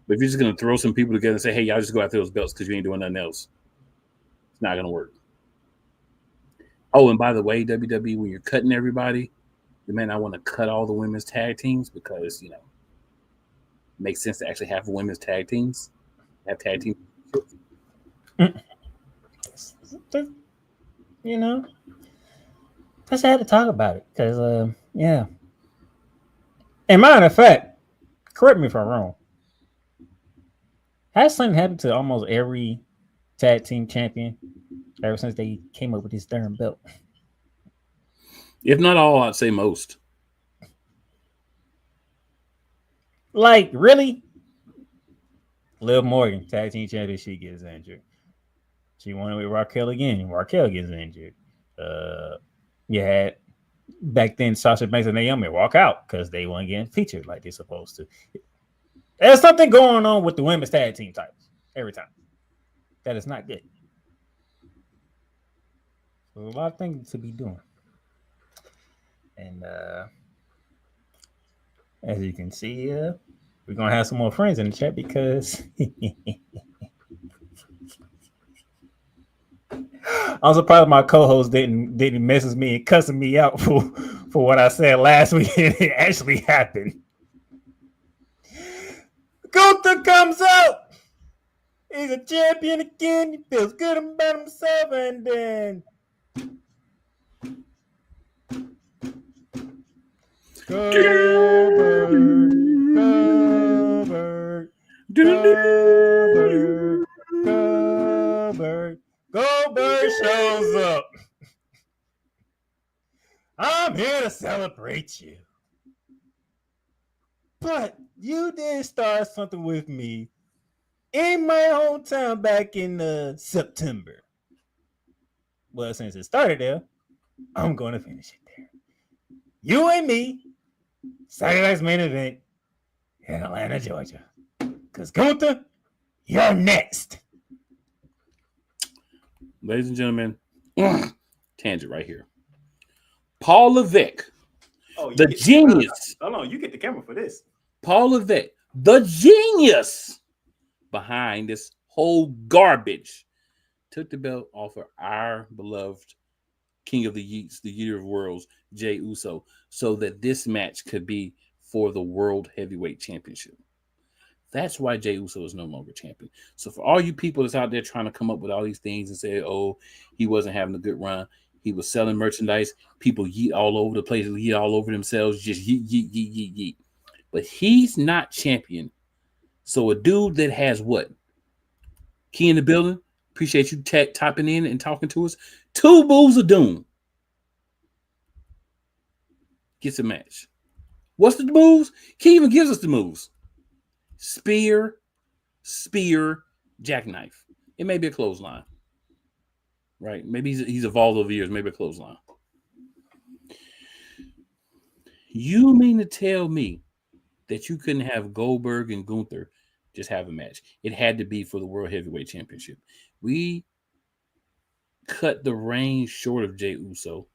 But if you're just going to throw some people together and say, hey, y'all just go after those belts because you ain't doing nothing else, it's not going to work. Oh, and by the way, WWE, when you're cutting everybody, you may not want to cut all the women's tag teams because, you know, it makes sense to actually have women's tag teams. Have tag teams. You know, I just had to talk about it because, yeah. And matter of fact, correct me if I'm wrong. Has something happened to almost every tag team champion ever since they came up with this darn belt? If not all, I'd say most. Like, really? Liv Morgan, tag team champion, she gets injured. She won it with Raquel again. Raquel gets injured. You had back then Sasha Banks and Naomi walk out because they weren't getting featured like they're supposed to. There's something going on with the women's tag team titles every time. That is not good. So there's a lot of things to be doing. And as you can see, we're going to have some more friends in the chat because I'm surprised my co-host didn't message me and cussing me out for what I said last week. It actually happened. Gunther comes out. He's a champion again. He feels good about himself, and then Goldberg shows up. I'm here to celebrate you. But you did start something with me in my hometown back in September. Well, since it started there, I'm going to finish it there. You and me, Saturday night's main event in Atlanta, Georgia. Because Gunther, you're next. Ladies and gentlemen, tangent right here. Paul Levesque, the genius. Hold on, you get the camera for this. Paul Levesque, the genius behind this whole garbage, took the belt off of our beloved King of the Yeats, the Year of Worlds, Jey Uso, so that this match could be for the World Heavyweight Championship. That's why Jey Uso is no longer champion. So for all you people that's out there trying to come up with all these things and say, oh, he wasn't having a good run, he was selling merchandise, people yeet all over the place, yeet all over themselves, just yeet, yeet, yeet, yeet, yeet. But he's not champion. So a dude that has what? Key in the building. Appreciate you typing in and talking to us. 2 moves of doom. Gets a match. What's the moves? Key even gives us the moves. Spear, jackknife. It may be a clothesline. Right? Maybe he's evolved over years. Maybe a clothesline. You mean to tell me that you couldn't have Goldberg and Gunther just have a match? It had to be for the World Heavyweight Championship. We cut the reins short of Jey Uso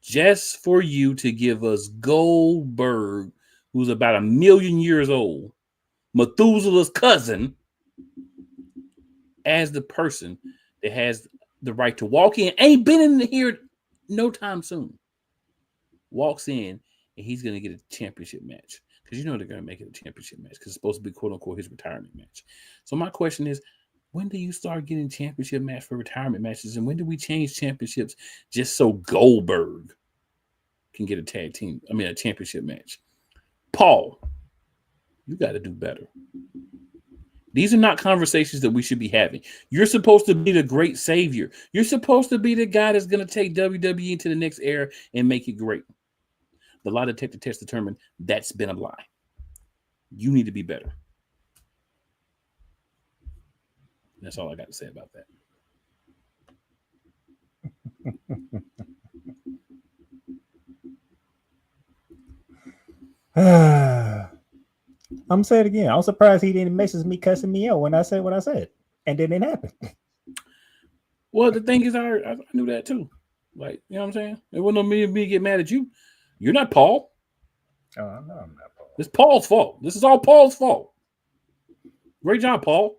just for you to give us Goldberg, who's about 1 million years old, Methuselah's cousin, as the person that has the right to walk in. Ain't been in here no time soon. Walks in, and he's going to get a championship match. Because you know they're going to make it a championship match because it's supposed to be, quote unquote, his retirement match. So my question is, when do you start getting championship match for retirement matches? And when do we change championships just so Goldberg can get a championship match? Paul, you got to do better. These are not conversations that we should be having. You're supposed to be the great savior. You're supposed to be the guy that's going to take WWE into the next era and make it great. The lie detector test determined that's been a lie. You need to be better. That's all I got to say about that. I'm saying it again. I'm surprised he didn't message me cussing me out when I said what I said. And then it happened. Well, the thing is, I knew that too. Like, you know what I'm saying? It wasn't me get mad at you. You're not Paul. Oh, I know I'm not Paul. It's Paul's fault. This is all Paul's fault. Great job, Paul.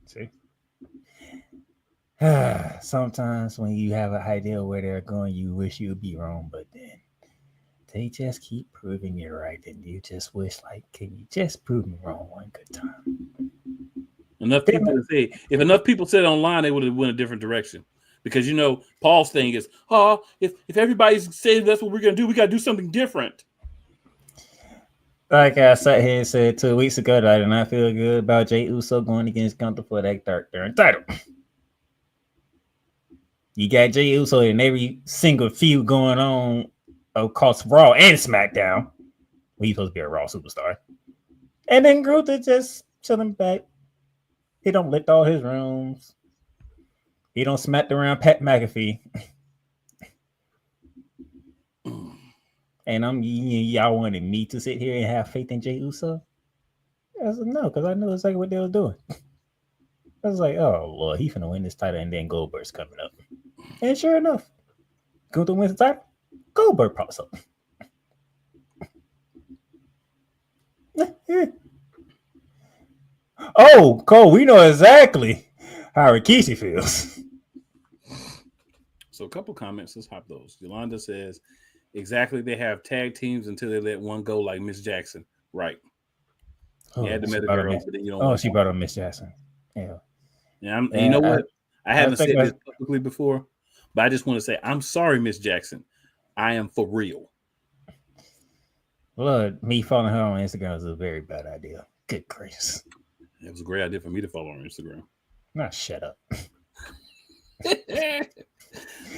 See? Sometimes when you have an idea where they're going, you wish you would be wrong, but then they just keep proving you right, and you just wish, like, can you just prove me wrong one good time? Enough people to say, if enough people said it online, they would have went a different direction. Because, you know, Paul's thing is, if everybody's saying that's what we're going to do, we got to do something different. Like I sat here and said 2 weeks ago that I did not feel good about Jey Uso going against Gunther for that third title. You got Jey Uso in every single feud going on across Raw and SmackDown. He's supposed to be a Raw superstar. And then Gunther just chilling back. He don't lift all his rooms. He don't smack around Pat McAfee. And y'all wanted me to sit here and have faith in Jey Uso? I said no, because I knew exactly what they were doing. I was like, oh, Lord, he's finna win this title, and then Goldberg's coming up. And sure enough, Gunther wins the title, Goldberg pops up. Oh, Cole, we know exactly how Rikishi feels. So a couple comments, let's hop those. Yolanda says, exactly, they have tag teams until they let one go like Miss Jackson. Right. Oh, you had to she met a girl, but then you don't oh, she brought up Miss Jackson. Yeah. And you know what? I haven't said this publicly before, but I just want to say, I'm sorry, Miss Jackson. I am for real. Well, me following her on Instagram was a very bad idea. Good gracious. It was a great idea for me to follow her on Instagram. Nah, shut up.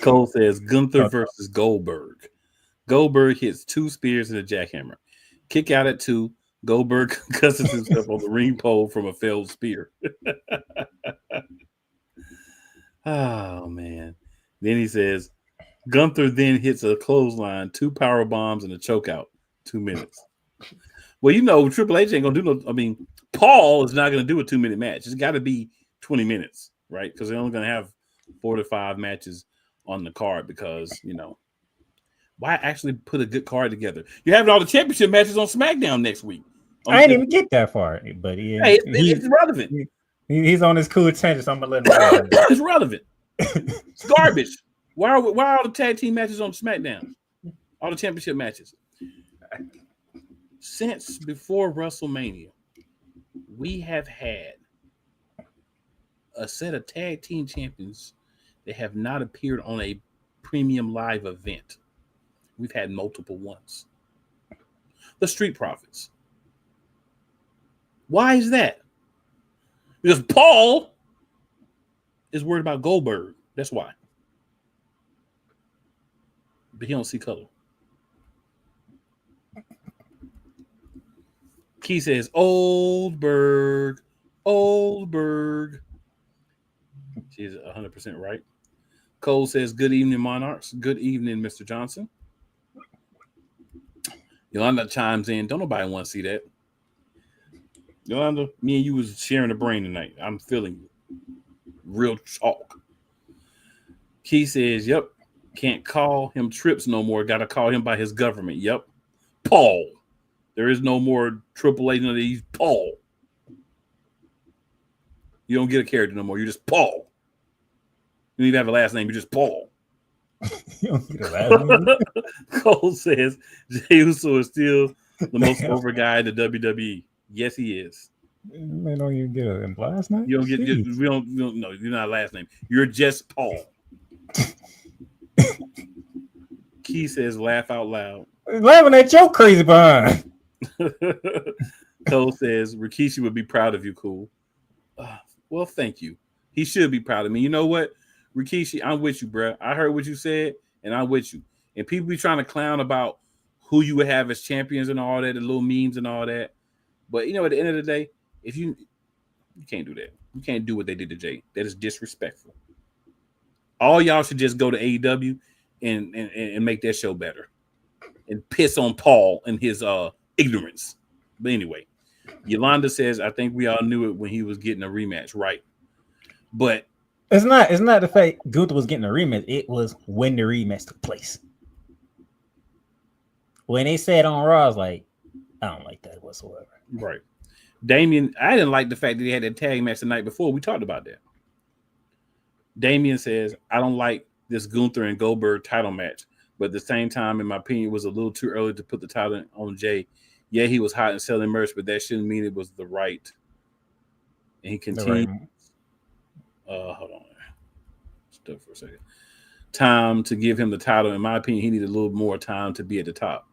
Cole says Gunther versus Goldberg. Goldberg hits 2 spears and a jackhammer. Kick out at 2. Goldberg cusses himself on the ring pole from a failed spear. Oh, man. Then he says, Gunther then hits a clothesline, 2 power bombs, and a choke out. 2 minutes. Well, you know, Triple H ain't going to do no... I mean, Paul is not going to do a 2-minute match. It's got to be 20 minutes, right? Because they're only going to have 4 to 5 matches on the card because, you know, why actually put a good card together? You're having all the championship matches on SmackDown next week. I didn't even get that far, but yeah, hey, it's relevant. He's on his cool tangent, so I'm gonna let him go. It's relevant. It's garbage. Why are all the tag team matches on SmackDown? All the championship matches. Since before WrestleMania, we have had a set of tag team champions that have not appeared on a premium live event. We've had multiple ones. The Street Profits. Why is that? Because Paul is worried about Goldberg. That's why. But he don't see color. Key says, Oldberg. She's 100% right. Cole says, good evening, Monarchs. Good evening, Mr. Johnson. Yolanda chimes in. Don't nobody want to see that. Yolanda, me and you was sharing a brain tonight. I'm feeling you. Real talk. Key says, yep. Can't call him Trips no more. Got to call him by his government. Yep. Paul. There is no more Triple H. He's Paul. You don't get a character no more. You're just Paul. You don't even have a last name. You're just Paul. You don't get a last name. Cole says Jey Uso is still the most over guy in the WWE. Yes, he is. Man, don't even get a last name. You don't get. We don't. No, you're not a last name. You're just Paul. Key says, "Laugh out loud." Laughing at your crazy behind. Cole says, "Rikishi would be proud of you, cool." Well, thank you. He should be proud of me. You know what, Rikishi? I'm with you, bro. I heard what you said, and I'm with you. And people be trying to clown about who you would have as champions and all that, the little memes and all that. But you know, at the end of the day, if you can't do that. You can't do what they did to Jay. That is disrespectful. All y'all should just go to AEW and make that show better and piss on Paul and his ignorance. But anyway, Yolanda says, I think we all knew it when he was getting a rematch, right? But it's not the fact Gunther was getting a rematch. It was when the rematch took place. When they said on Raw, I was like, I don't like that whatsoever. Right. Damien, I didn't like the fact that he had that tag match the night before. We talked about that. Damien says, I don't like this Gunther and Goldberg title match, but at the same time, in my opinion, it was a little too early to put the title on Jay. Yeah, he was hot and selling merch, but that shouldn't mean it was the right. And he continued. Hold on. Stuck for a second. Time to give him the title. In my opinion, he needed a little more time to be at the top.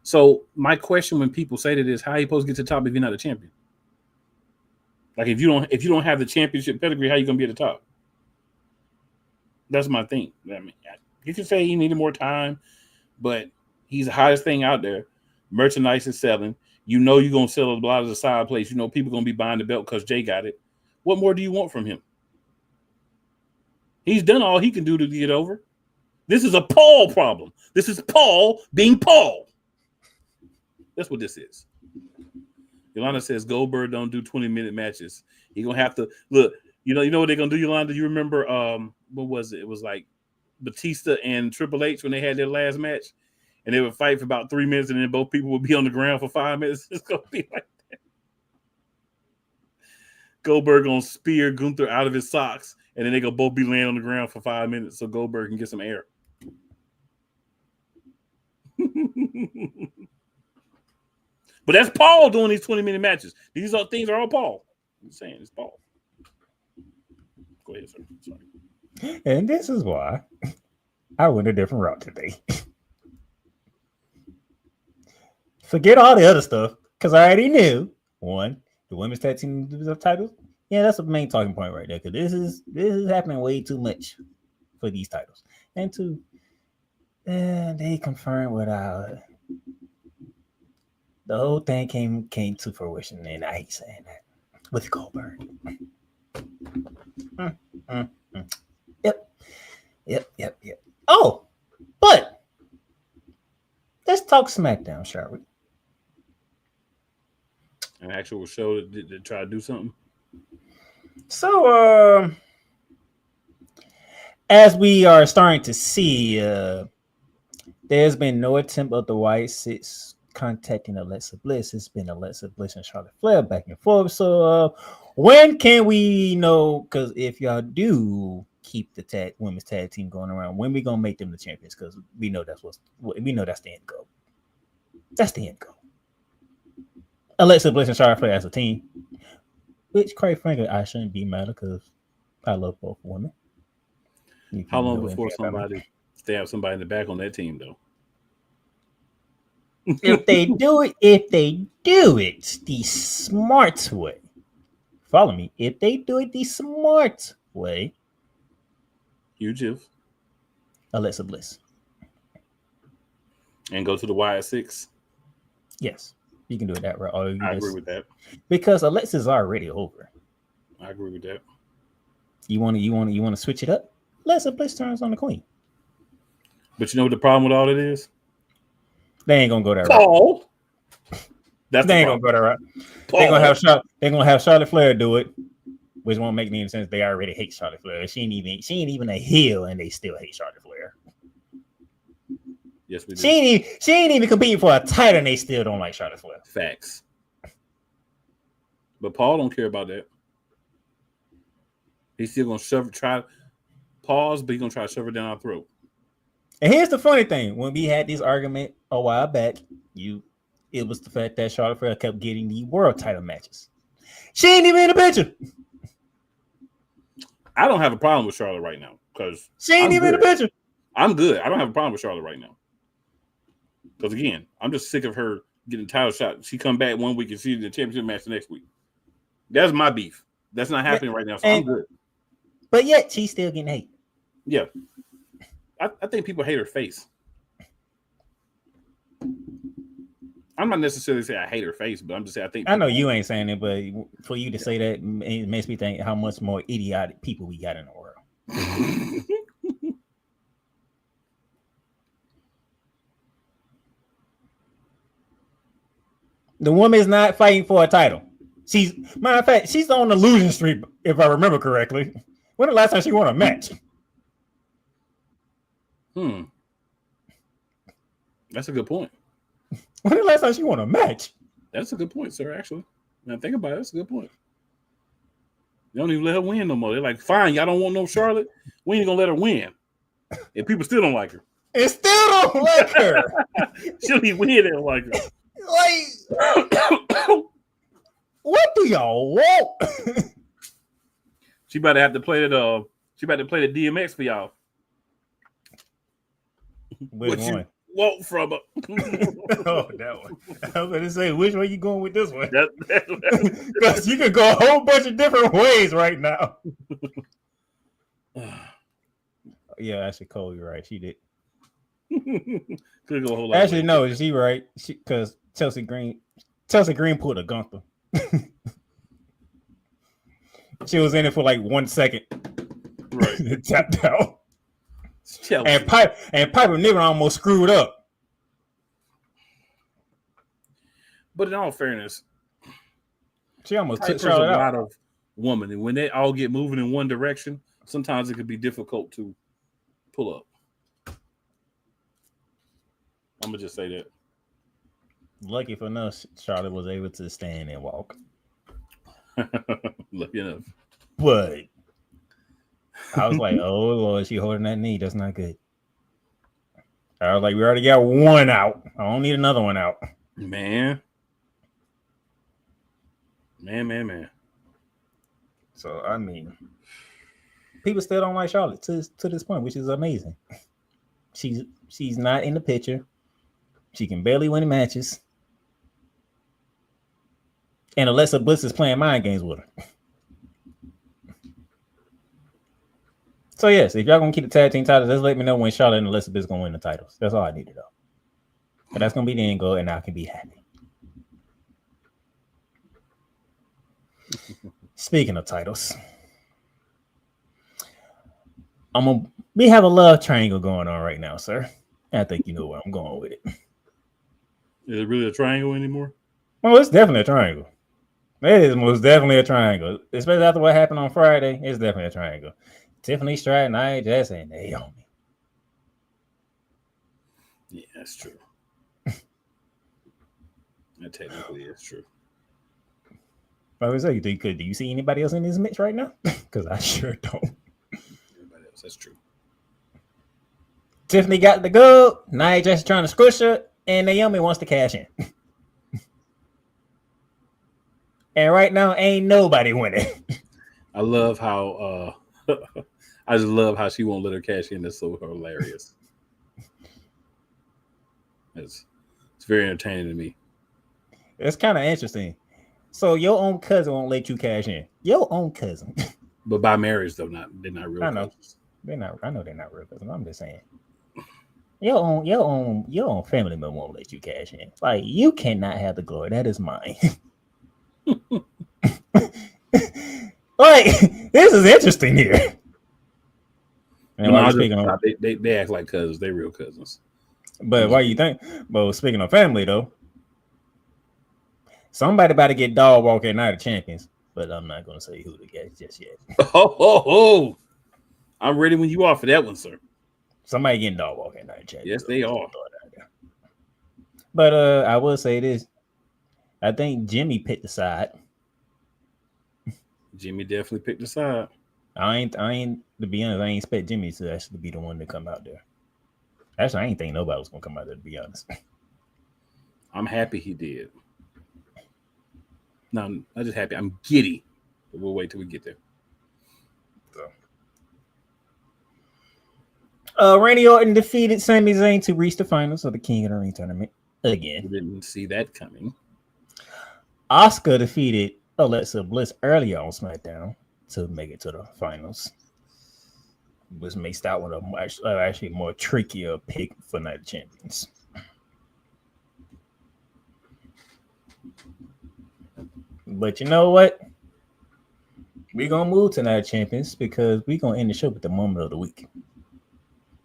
So my question when people say that is, how are you supposed to get to the top if you're not a champion? Like if you don't have the championship pedigree, how are you gonna be at the top? That's my thing. I mean, you can say he needed more time, but he's the hottest thing out there. Merchandise is selling. You know you're gonna sell a lot of the side plates. You know people gonna be buying the belt because Jay got it. What more do you want from him? He's done all he can do to get over. This is a Paul problem. This is Paul being Paul. That's what this is. Yolanda says Goldberg don't do 20-minute matches. He gonna have to look. You know what they're gonna do, Yolanda? You remember what was it? It was like Batista and Triple H when they had their last match, and they would fight for about 3 minutes, and then both people would be on the ground for 5 minutes. It's gonna be like that. Goldberg gonna spear Gunther out of his socks, and then they gonna both be laying on the ground for 5 minutes so Goldberg can get some air. But that's Paul doing these 20-minute matches. These things are all Paul. I'm saying it's Paul. Go ahead, sir. Sorry. And this is why I went a different route today. Forget all the other stuff, because I already knew. One, the women's tag team titles. Yeah, that's the main talking point right there. Because this is happening way too much for these titles. And two, they confirmed without the whole thing came to fruition, and I hate saying that with Goldberg. Yep. Oh, but let's talk SmackDown, shall we? An actual show that try to do something. So, as we are starting to see, there's been no attempt of the White Six contacting Alexa Bliss. It's been Alexa Bliss and Charlotte Flair back and forth. So When can we know? Because if y'all do keep the women's tag team going around, when we gonna make them the champions? Because we know that's the end goal. That's the end goal. Alexa Bliss and Charlotte Flair as a team, which quite frankly I shouldn't be mad because I love both women. How long before they have somebody in the back on that team though? If they do it the smart way. Follow me. If they do it the smart way, huge if. Alexa Bliss. And go to the wire 6. Yes, you can do it that right. I agree with that. Because Alexa's already over. I agree with that. You want to switch it up? Alexa Bliss turns on the queen. But you know what the problem with all it is? They ain't gonna go that route. They ain't gonna go that route. They're gonna have Charlotte Flair do it, which won't make any sense. They already hate Charlotte Flair. She ain't even a heel, and they still hate Charlotte Flair. Yes, we do. She ain't even competing for a title, and they still don't like Charlotte Flair. Facts. But Paul don't care about that. He's still gonna try pause, but he's gonna try to shove it down our throat. And here's the funny thing: when we had this argument a while back, it was the fact that Charlotte Flair kept getting the world title matches. She ain't even in the picture. I don't have a problem with Charlotte right now because she ain't even in the picture. I'm good. I don't have a problem with Charlotte right now. Because again, I'm just sick of her getting title shot. She come back one week and she's in the championship match the next week. That's my beef. That's not happening right now. So I'm good. But yet she's still getting hate. Yeah. I think people hate her face. I'm not necessarily saying I hate her face, but I'm just saying I know you ain't saying it, but for you to say that, it makes me think how much more idiotic people we got in the world. The woman's not fighting for a title. Matter of fact, she's on the losing streak, if I remember correctly. When the last time she won a match? That's a good point. When the last time she won a match? That's a good point, sir, actually. Now think about it, that's a good point. They don't even let her win no more. They're like, fine, y'all don't want no Charlotte? We ain't gonna let her win. And people still don't like her. And still don't like her. She don't even win, they don't like her. Like, what do y'all want? She about to have to play the DMX for y'all. Which one? You want from her? Oh, that one. I was going to say, which way you going with this one? Because you could go a whole bunch of different ways right now. Yeah, actually, Cole, you're right. She did. Could go a whole lot. Actually, no, she right. Because Chelsea Green pulled a Gunther. She was in it for like 1 second. Right. Tapped out. Chelsea. And Piper Niven almost screwed up. But in all fairness, she almost took Charlotte out. A lot of women, and when they all get moving in one direction, sometimes it could be difficult to pull up. I'm gonna just say that. Lucky for us, Charlotte was able to stand and walk. Lucky enough. But I was like, oh Lord, she holding that knee. That's not good. I was like, we already got one out. I don't need another one out. Man. So I mean, people still don't like Charlotte to this point, which is amazing. She's not in the picture. She can barely win matches. And Alexa Bliss is playing mind games with her. So yes, if y'all gonna keep the tag team titles, just let me know when Charlotte and Alexa Bliss gonna win the titles. That's all I need to know. But that's gonna be the end goal, and I can be happy. Speaking of titles, we have a love triangle going on right now, sir. I think you know where I'm going with it. Is it really a triangle anymore? Oh, it's definitely a triangle. It is most definitely a triangle. Especially after what happened on Friday, it's definitely a triangle. Tiffany Stratton, Nia Jax, and Naomi. Yeah, that's true. That technically is true. I was like, do you see anybody else in this match right now? Because I sure don't. Everybody else, that's true. Tiffany got the gold. Nia just trying to squish her, and Naomi wants to cash in. And right now, ain't nobody winning. I love how I just love how she won't let her cash in. That's so hilarious. It's very entertaining to me. It's kind of interesting. So your own cousin won't let you cash in. Your own cousin. But by marriage, though, they're not real. I know. Cousins. They're not. I know they're not real cousins. I'm just saying. Your own family member won't let you cash in. Like, you cannot have the glory. That is mine. Like, this is interesting here. And they act like cousins. They real cousins. But why you think? But speaking of family, though, somebody about to get dog walking Night of Champions. But I'm not going to say who to get just yet. Oh! I'm ready when you are for that one, sir. Somebody getting dog walking Night of Champions. Yes, they are. But I will say this. I think Jimmy picked the side. Jimmy definitely picked the side. I ain't to be honest, I ain't expect Jimmy to actually be the one to come out there. Actually, I ain't think nobody was gonna come out there, to be honest. I'm happy he did. No, I'm not just happy. I'm giddy. But we'll wait till we get there. Randy Orton defeated Sami Zayn to reach the finals of the King of the Ring tournament again. We didn't see that coming. Asuka defeated Alexa Bliss earlier on SmackDown to make it to the finals. Which makes that one actually a more trickier pick for Night of Champions. But you know what? We're going to move to Night of Champions because we're going to end the show with the moment of the week.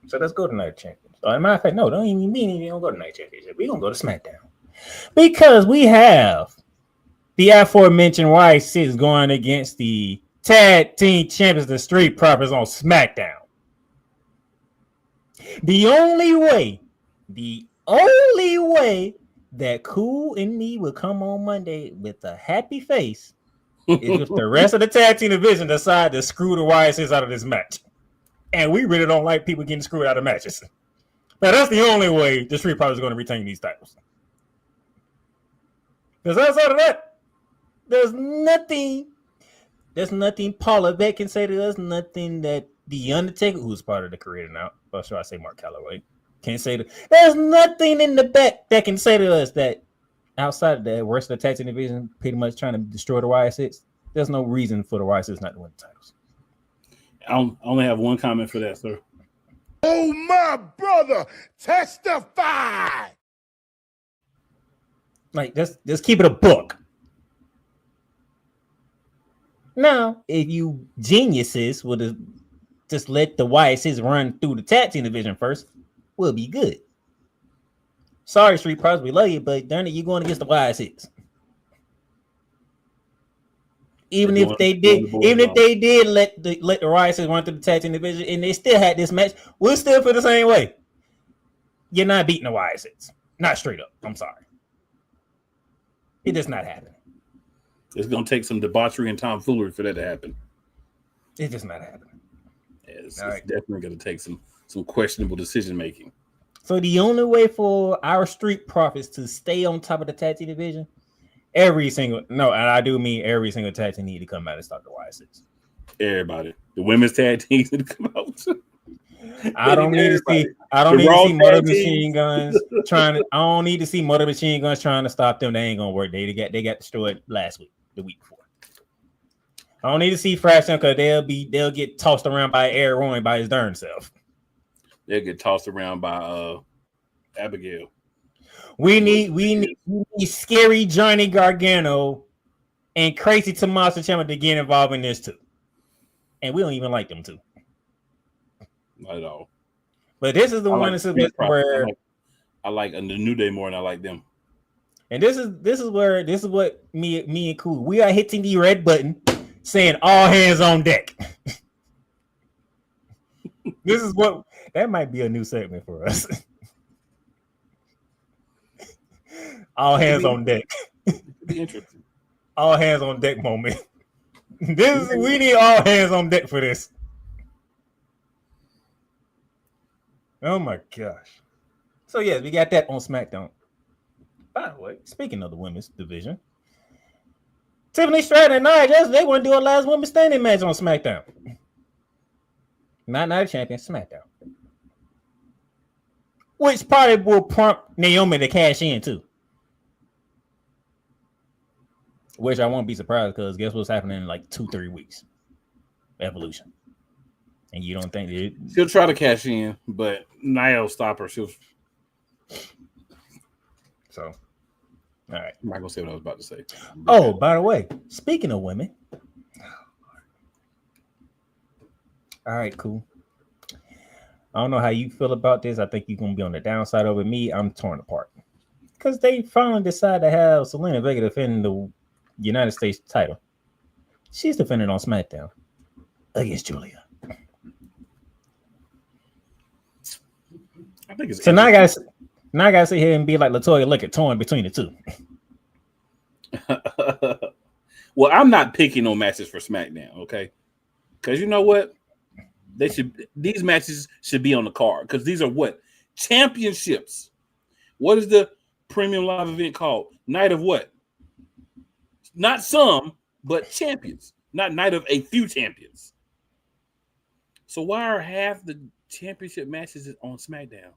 So let's go to Night of Champions. As a matter of fact, no, don't even mean you don't go to Night of Champions. We're going to go to SmackDown. Because we have the aforementioned Y6 going against the Tag Team Champions, the Street Profits on SmackDown. The only way that Cool and me will come on Monday with a happy face is if the rest of the tag team division decide to screw the Y6 out of this match. And we really don't like people getting screwed out of matches. But that's the only way the Street Profits is going to retain these titles. Because outside of that, there's nothing Paul Levesque can say to us, nothing that The Undertaker, who's part of the creator now, or should I say Mark Calloway, can say to. There's nothing in the back that can say to us that outside of the rest of the tag team division pretty much trying to destroy the Y6, there's no reason for the Y6 not to win the titles. I only have one comment for that, sir. Oh, my brother, testify. Like, just keep it a book. Now, if you geniuses would have just let the Y6 run through the tag team division first, we'll be good. Sorry, Street Profits, we love you, but darn it, you're going against the Y6. Even if they did let the Y6 run through the tag team division and they still had this match, we'll still feel the same way. You're not beating the Y6. Not straight up. I'm sorry. It does not happen. It's going to take some debauchery and tomfoolery for that to happen. It's just not happening. It's definitely going to take some questionable decision making. So the only way for our Street Profits to stay on top of the tag team division, every single tag team need to come out and start the Y6. Everybody, the women's tag teams need to come out. I don't need to see Motor Machine Guns trying to stop them. They ain't gonna work. They got destroyed the week before. I don't need to see Fraction because they'll get tossed around by Eric Rowan by his darn self. They'll get tossed around by Abigail. We need scary Johnny Gargano and crazy Tommaso Ciampa to get involved in this too. And we don't even like them too. Not at all. But this is the one where I like the New Day more than I like them. And this is what me and Cool, we are hitting the red button saying all hands on deck. This is what that might be a new segment for us. All hands on deck. It'd be interesting. all hands on deck moment. We need all hands on deck for this. Oh my gosh. So yes, we got that on SmackDown. By the way, speaking of the women's division, Tiffany Stratton and Nia Jax, they want to do a last women's standing match on SmackDown. Not Night Champion, SmackDown. Which probably will prompt Naomi to cash in too. Which I won't be surprised because guess what's happening in like 2-3 weeks? Evolution. And you don't think that she'll try to cash in, but Nia will stop her. So, all right. I'm not gonna say what I was about to say. Oh, by the way, speaking of women. All right, cool. I don't know how you feel about this. I think you're gonna be on the downside of it. Me, I'm torn apart. Because they finally decided to have Selena Vega defend the United States title. She's defending on SmackDown against Julia. I think it's so now I gotta sit here and be like Latoya, look at torn between the two. Well, I'm not picking no matches for SmackDown, okay? Because you know what? These matches should be on the card because these are what? Championships. What is the premium live event called? Night of what? Not some, but champions. Not night of a few champions. So why are half the championship matches on SmackDown?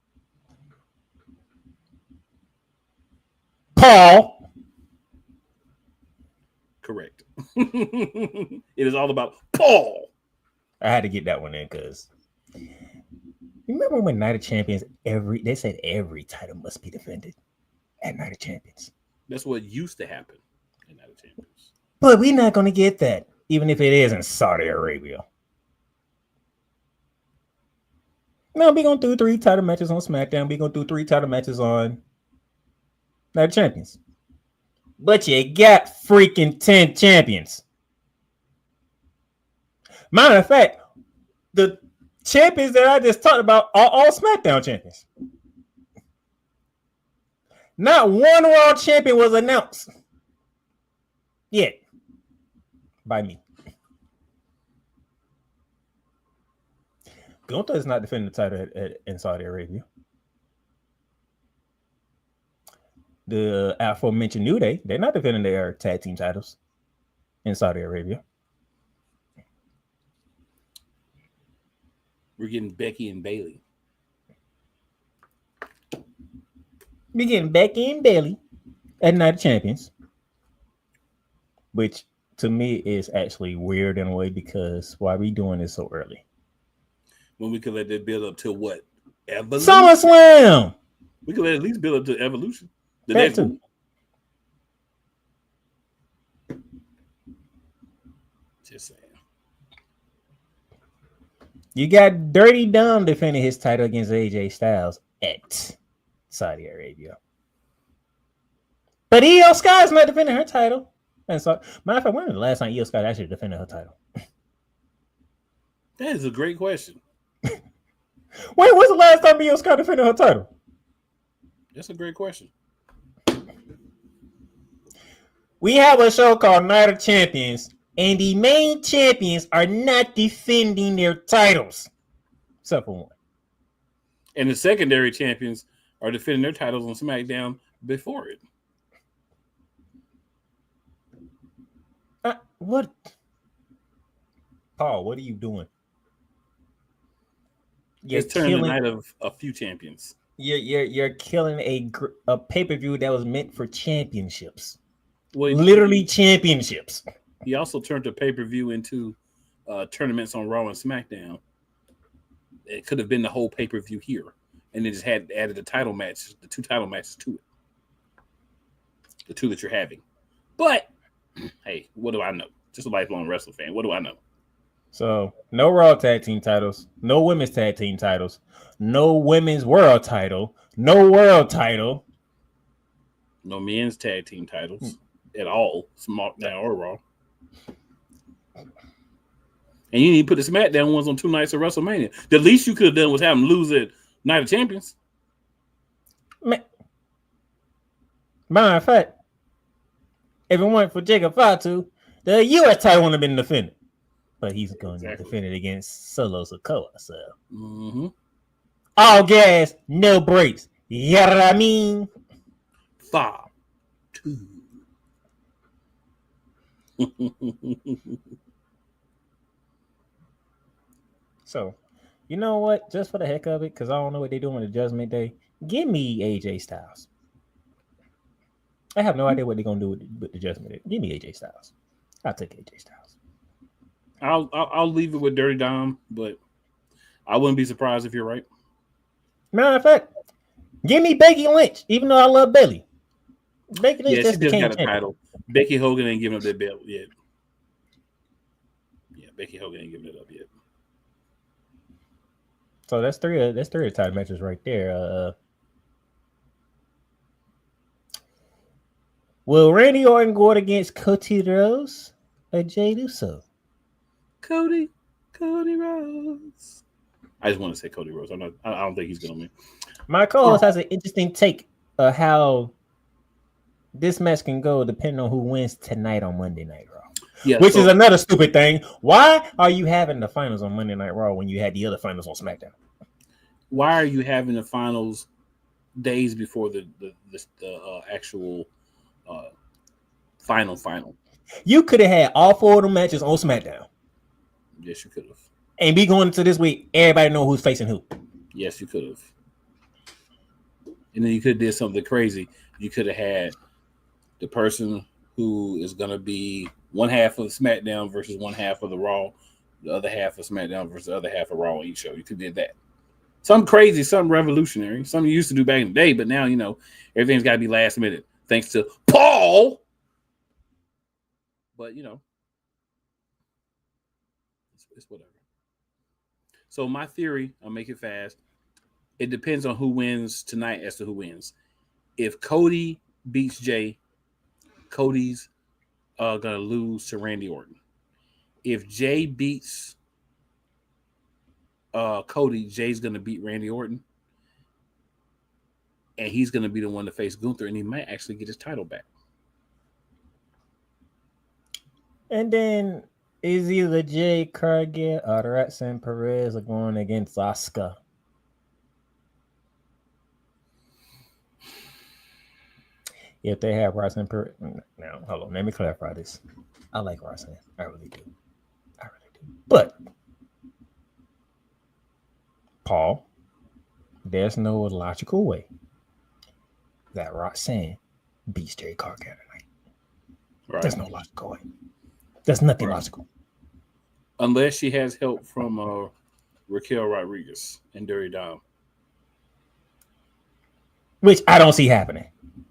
Paul. Correct. It is all about Paul. I had to get that one in because remember when Night of Champions they said every title must be defended at Night of Champions. That's what used to happen in Night of Champions. But we're not gonna get that, even if it is in Saudi Arabia. No, we're gonna do 3 title matches on SmackDown. We're gonna do 3 title matches on Night of Champions. But you got freaking 10 champions. Matter of fact, the champions that I just talked about are all SmackDown champions. Not one world champion was announced yet by me. Gunther is not defending the title in Saudi Arabia. The aforementioned New Day, they're not defending their tag team titles in Saudi Arabia. We're getting Becky and Bayley. We're getting Becky and Bayley at Night of Champions, which to me is actually weird in a way because why are we doing this so early? When we could let that build up to what? Evolution? SummerSlam! We could at least build up to Evolution. The That next too. one. Just saying. You got Dirty Dom defending his title against AJ Styles at Saudi Arabia. But Io Sky's not defending her title. And so, matter of fact, when was the last time Io Sky actually defended her title? That is a great question. When was the last time Io Sky defended her title? That's a great question. We have a show called Night of Champions, and the main champions are not defending their titles. Except for one. And the secondary champions are defending their titles on SmackDown before it. What? Paul, what are you doing? It's turning the night of a few champions. You're killing a pay-per-view that was meant for championships. Well, literally championships. He also turned the pay-per-view into tournaments on Raw and SmackDown. It could have been the whole pay-per-view here, and they just had added the title match, the 2 title matches to it. The 2 that you're having. But hey, what do I know? Just a lifelong wrestling fan. What do I know? So no Raw tag team titles, no women's tag team titles, no women's world title, no world title, no men's tag team titles at all, SmackDown or Raw. And you need to put the SmackDown ones on 2 nights of WrestleMania. The least you could have done was have them lose at Night of Champions. Matter of fact, If it weren't for Jacob Fatu, the U.S. title wouldn't have been defended. But he's going to defend it against Solo Sikoa. So all gas, no brakes. You know what I mean? 5, 2. So, you know what? Just for the heck of it, because I don't know what they're doing with the Judgment Day, give me AJ Styles. I have no idea what they're going to do with the Judgment Day. Give me AJ Styles. I'll take AJ Styles. I'll leave it with Dirty Dom, but I wouldn't be surprised if you're right. Matter of fact, give me Becky Lynch, even though I love Bayley. Becky Lynch She just became got a champion. title. Becky Hogan ain't giving up that belt yet. Yeah, Becky Hogan ain't giving it up yet. So that's three title matches right there. Will Randy Orton go against Cody Rhodes or Jey Uso? Cody Rhodes. I just want to say Cody Rhodes. I don't think he's gonna win. My co-host has an interesting take of how this match can go depending on who wins tonight on Monday Night Raw. Yeah, which is another stupid thing. Why are you having the finals on Monday Night Raw when you had the other finals on SmackDown? Why are you having the finals days before the actual final? You could have had all 4 of the matches on SmackDown. Yes, you could have. And be going into this week, everybody know who's facing who. Yes, you could have. And then you could have did something crazy. You could have had the person who is going to be one half of SmackDown versus one half of the Raw, the other half of SmackDown versus the other half of Raw on each show. You could have did that. Something crazy, something revolutionary, something you used to do back in the day, but now, everything's got to be last minute thanks to Paul. But, it's whatever. So my theory, I'll make it fast. It depends on who wins tonight as to who wins. If Cody beats Jay, Cody's going to lose to Randy Orton. If Jay beats Cody, Jay's going to beat Randy Orton. And he's going to be the one to face Gunther, and he might actually get his title back. And then is either Jay Cargill or Roxanne Perez are going against Asuka. If they have Roxanne Perez, now hold on, let me clarify this. I like Roxanne, I really do. But Paul, there's no logical way that Roxanne beats Jay Cargill tonight. Right. There's no logical way. There's nothing logical. Unless she has help from Raquel Rodriguez and Dirty Dom. Which I don't see happening.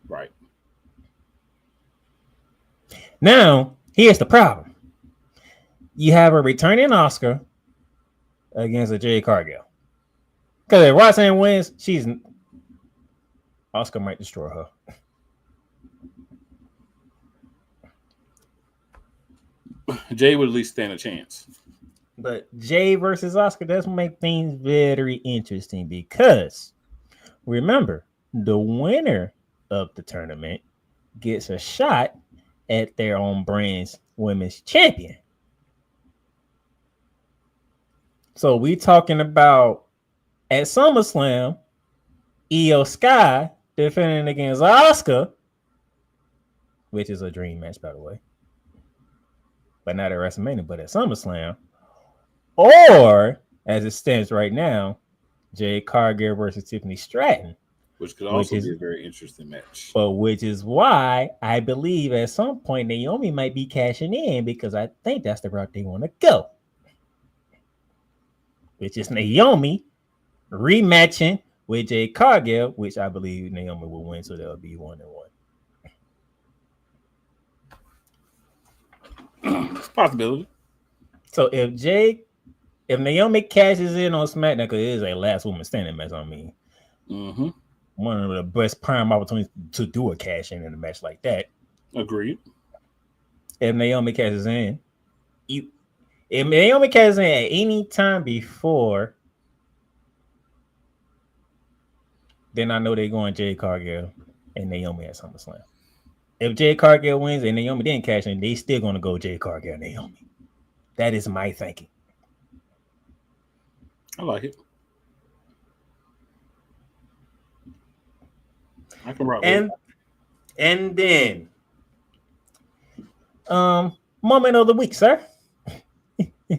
Right. Now, here's the problem. You have a returning Oscar against a Jade Cargill. Because if Roxanne wins, Oscar might destroy her. Jay would at least stand a chance. But Jay versus Oscar does make things very interesting because remember, the winner of the tournament gets a shot at their own brand's women's champion. So we talking about at SummerSlam, Io Sky defending against Asuka, which is a dream match, by the way. But not at WrestleMania, but at SummerSlam. Or, as it stands right now, Jade Cargill versus Tiffany Stratton. Which could also be a very interesting match. But which is why I believe at some point Naomi might be cashing in because I think that's the route they want to go. Which is Naomi rematching with Jade Cargill, which I believe Naomi will win, so that'll be 1-1. It's a possibility. So if Naomi cashes in on SmackDown, because it is a last woman standing match, one of the best prime opportunities to do a cash in a match like that. Agreed. If Naomi cashes in, at any time before, then I know they're going Jade Cargill and Naomi at SummerSlam. If Jade Cargill wins and Naomi didn't cash in, they still gonna go Jade Cargill and Naomi. That is my thinking. I like it. I can rock with it. And then moment of the week, sir. Do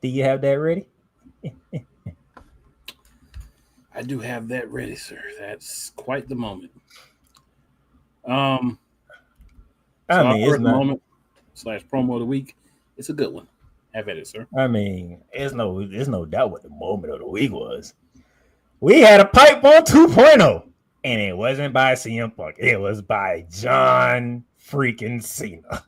you have that ready? I do have that ready, sir. That's quite the moment. So I mean, our it's first not. moment / promo of the week. It's a good one. Have at it, sir. I mean, there's no doubt what the moment of the week was. We had a pipe bomb 2.0, and it wasn't by CM Punk. It was by John freaking Cena.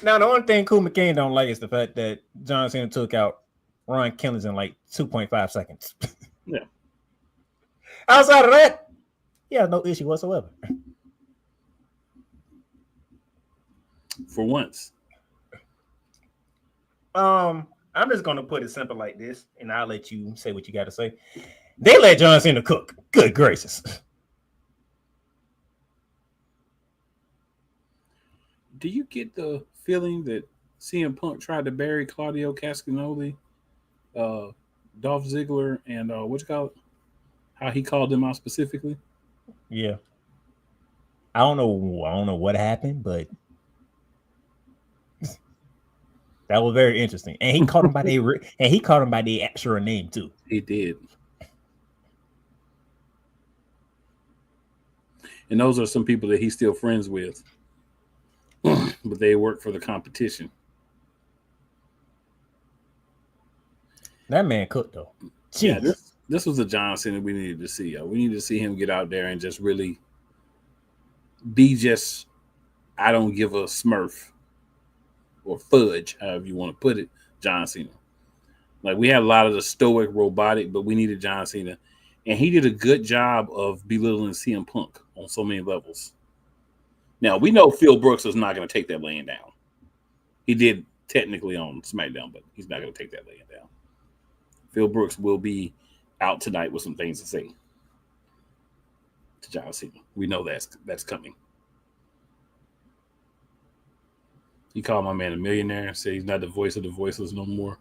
Now, the only thing Cool McCain don't like is the fact that John Cena took out Ron Killings in like 2.5 seconds. Yeah. Outside of that, he has no issue whatsoever. For once. I'm just gonna put it simple like this, and I'll let you say what you got to say. They let John Cena cook. Good gracious. Do you get the feeling that CM Punk tried to bury Claudio Castagnoli, Dolph Ziggler, and what you call it? How he called them out specifically? Yeah. I don't know what happened, but that was very interesting. And he called him by their actual name too. He did. And those are some people that he's still friends with. But they work for the competition. That man cooked though. Jeez. Yeah, this was the John Cena we needed to see. We needed to see him get out there and just really be just, I don't give a smurf or fudge, however you want to put it, John Cena. Like, we had a lot of the stoic, robotic, but we needed John Cena. And he did a good job of belittling CM Punk on so many levels. Now, we know Phil Brooks is not going to take that laying down. He did technically on SmackDown, but he's not going to take that laying down. Phil Brooks will be out tonight with some things to say to John Cena. We know that's coming. He called my man a millionaire, said he's not the voice of the voiceless no more.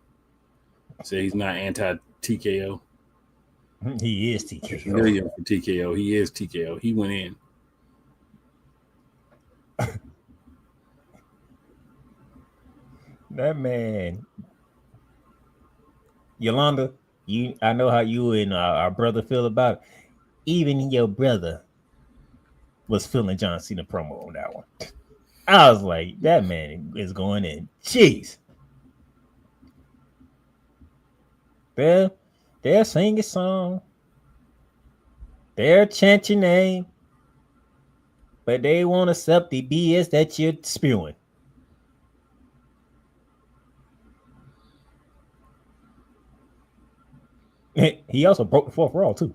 Said he's not anti-TKO. He is TKO. Million for TKO. He is TKO. He went in. That man, Yolanda, I know how you and our brother feel about it. Even your brother was feeling John Cena promo on that one. I was like, that man is going in. Jeez. They'll sing a song. They'll chant your name. But they won't accept the BS that you're spewing. He also broke the fourth wall, too.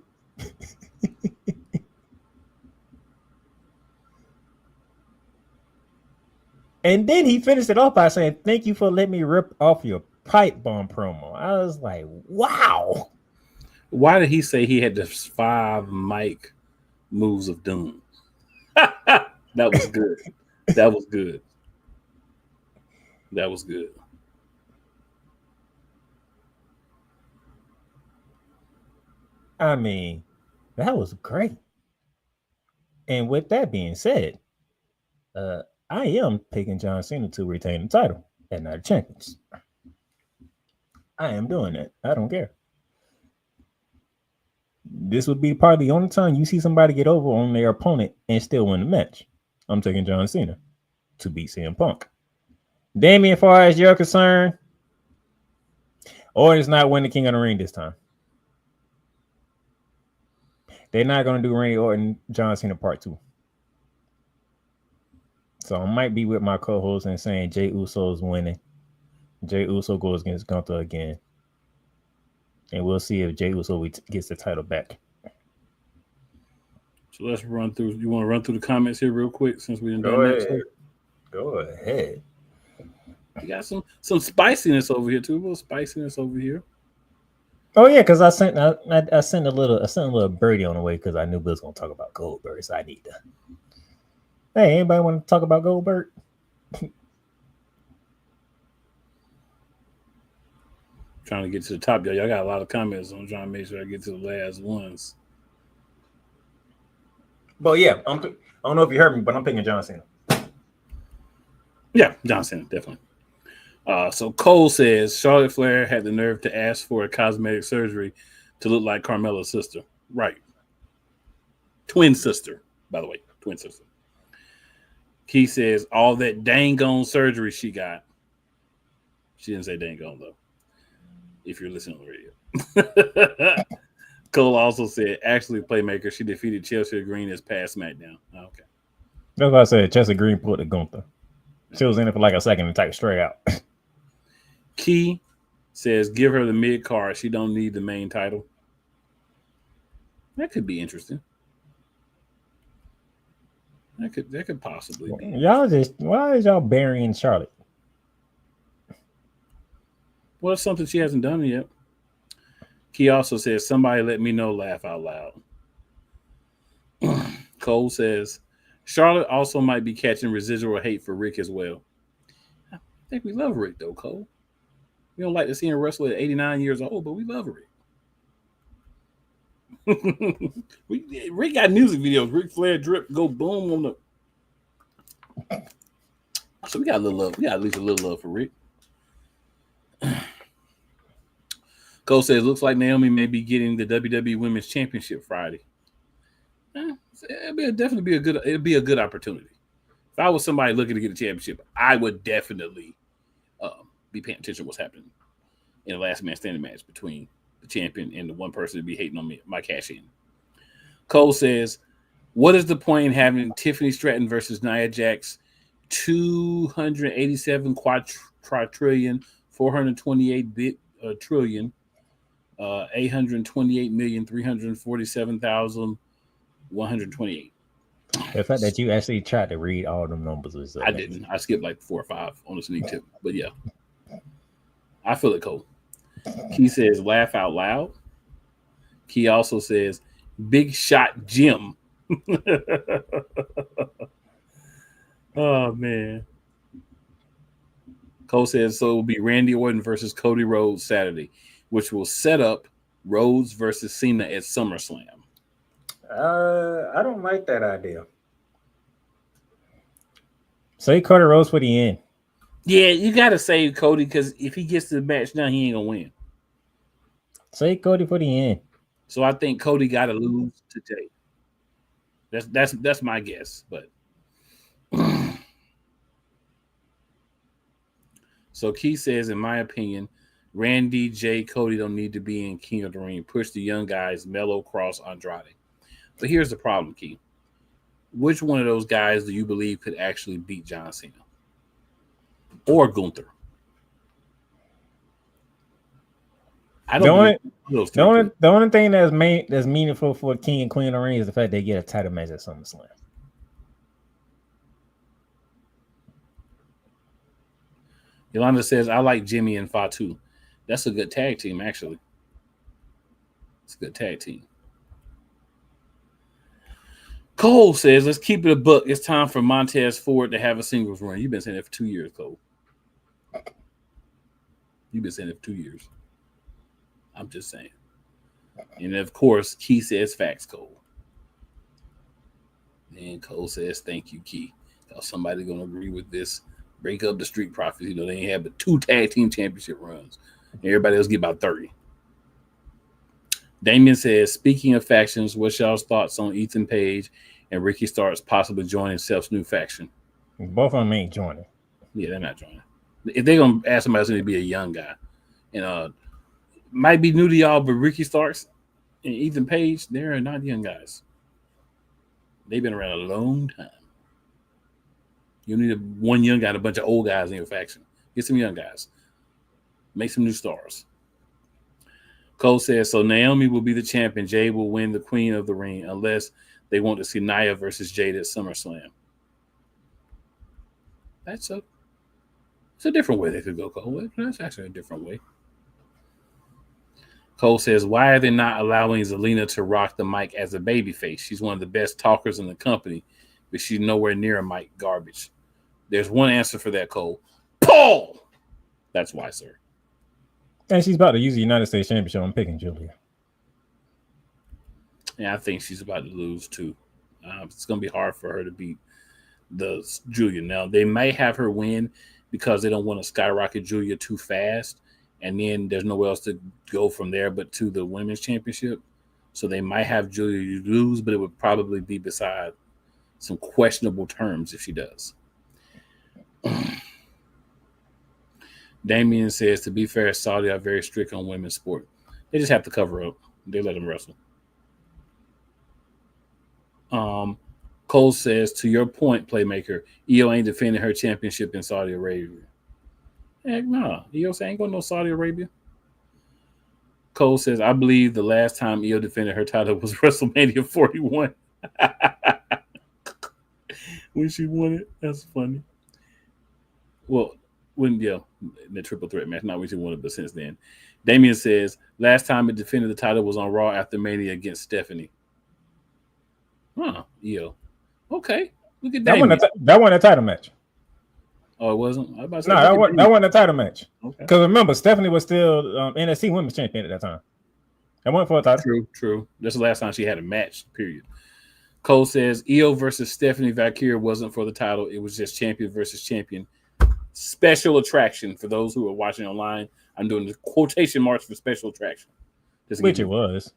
And then he finished it off by saying, "Thank you for letting me rip off your pipe bomb promo." I was like, wow. Why did he say he had the 5 mic moves of doom? That was good. That was good. That was good. I mean, that was great. And with that being said, I am picking John Cena to retain the title at Night of Champions. I am doing that. I don't care. This would be probably the only time you see somebody get over on their opponent and still win the match. I'm taking John Cena to beat CM Punk. Damien, as far as you're concerned, Orton's not winning King of the Ring this time. They're not going to do Randy Orton, John Cena Part 2. So I might be with my co-host and saying Jey Uso's winning. Jey Uso goes against Gunther again. And we'll see if Jey Uso gets the title back. So let's run through. You want to run through the comments here real quick since we didn't Go ahead. Go ahead. You got some spiciness over here too. A little spiciness over here. Oh yeah, because I sent a little birdie on the way because I knew we was gonna talk about Goldberg, so I need to. Hey, anybody want to talk about Goldberg? Trying to get to the top, y'all. Y'all got a lot of comments. I'm trying to make sure I get to the last ones. Well, yeah, I don't know if you heard me, but I'm picking John Cena. Yeah, John Cena, definitely. So Cole says Charlotte Flair had the nerve to ask for a cosmetic surgery to look like Carmella's sister. Right. Twin sister, by the way. Twin sister. He says all that dang on surgery she got. She didn't say dang on, though, if you're listening on the radio. Cole also said, actually, Playmaker, she defeated Chelsea Green this past SmackDown. Okay. That's what I said. Chelsea Green put the Gunther. She was in it for like a second and typed straight out. Key says, give her the mid card. She don't need the main title. That could be interesting. That could possibly be. Why is y'all burying Charlotte? Well, it's something she hasn't done yet. Key also says, somebody let me know, laugh out loud. Cole says, Charlotte also might be catching residual hate for Rick as well. I think we love Rick, though, Cole. We don't like to see him wrestle at 89 years old, but we love Rick. Rick got music videos. Ric Flair drip go boom on the. So we got a little love. We got at least a little love for Rick. Cole says, looks like Naomi may be getting the WWE Women's Championship Friday. It'd be a good opportunity. If I was somebody looking to get a championship, I would definitely be paying attention to what's happening in the last man standing match between the champion and the one person to be hating on me, my cash in. Cole says, what is the point in having Tiffany Stratton versus Nia Jax 287 quadrillion, 428 trillion, 828,347,128. The fact that you actually tried to read all them numbers is I didn't. I skipped like 4 or 5 on the sneak tip. But yeah, I feel it, Cole. Key says, laugh out loud. Key also says, big shot Jim. Oh, man. Cole says, so it will be Randy Orton versus Cody Rhodes Saturday, which will set up Rhodes versus Cena at SummerSlam. I don't like that idea. Say Cody Rhodes for the end. Yeah, you got to save Cody because if he gets to the match now, he ain't going to win. Say Cody for the end. So I think Cody got to lose today. That's my guess, but so Keith says, in my opinion, Randy, Jay, Cody don't need to be in King of the Ring. Push the young guys, Mello, Cross, Andrade. But here's the problem, Keith. Which one of those guys do you believe could actually beat John Cena or Gunther? I don't. The only thing that's meaningful for King and Queen of the Ring is the fact they get a title match at SummerSlam. Yolanda says, I like Jimmy and Fatu. That's a good tag team, actually. It's a good tag team. Cole says, let's keep it a buck. It's time for Montez Ford to have a singles run. You've been saying that for 2 years, Cole. You've been saying it for 2 years. I'm just saying. And of course, Key says facts, Cole. And Cole says, thank you, Key. Somebody's going to agree with this. Break up the Street Profits. You know, they ain't had but 2 tag team championship runs. Everybody else get about 30. Damien says, speaking of factions, what's y'all's thoughts on Ethan Page and Ricky Starks possibly joining Seth's new faction? Both of them ain't joining. Yeah, they're not joining. If they're going to ask somebody else to be a young guy, and might be new to y'all, but Ricky Starks and Ethan Page, they're not young guys. They've been around a long time. You need one young guy and a bunch of old guys in your faction. Get some young guys. Make some new stars. Cole says, so Naomi will be the champion. Jade will win the Queen of the Ring unless they want to see Nia versus Jade at SummerSlam. It's a different way they could go, Cole. That's actually a different way. Cole says, why are they not allowing Zelina to rock the mic as a babyface? She's one of the best talkers in the company, but she's nowhere near a mic garbage. There's one answer for that, Cole. Paul! That's why, sir. And she's about to use the United States Championship. I'm picking Julia. Yeah, I think she's about to lose, too. It's going to be hard for her to beat the Julia. Now, they may have her win because they don't want to skyrocket Julia too fast. And then there's nowhere else to go from there but to the women's championship. So they might have Julia lose, but it would probably be beside some questionable terms if she does. Damien says, to be fair, Saudi are very strict on women's sport. They just have to cover up. They let them wrestle. Cole says, to your point, Playmaker, Io ain't defending her championship in Saudi Arabia. Heck no. Io ain't going to no Saudi Arabia. Cole says, I believe the last time Io defended her title was WrestleMania 41. When she won it. That's funny. Well, when, in the triple threat match, not when she won it, but since then. Damien says, last time it defended the title was on Raw after Mania against Stephanie. Huh, Io. Okay. Look at Damien. That wasn't a title match. Oh, it wasn't? I was about to say, that wasn't a title match. Okay. Because remember, Stephanie was still NXT Women's Champion at that time. That went for a title. True. That's the last time she had a match, period. Cole says, Io versus Stephanie Valkyria wasn't for the title. It was just champion versus champion. Special attraction for those who are watching online. I'm doing the quotation marks for special attraction. Which it was.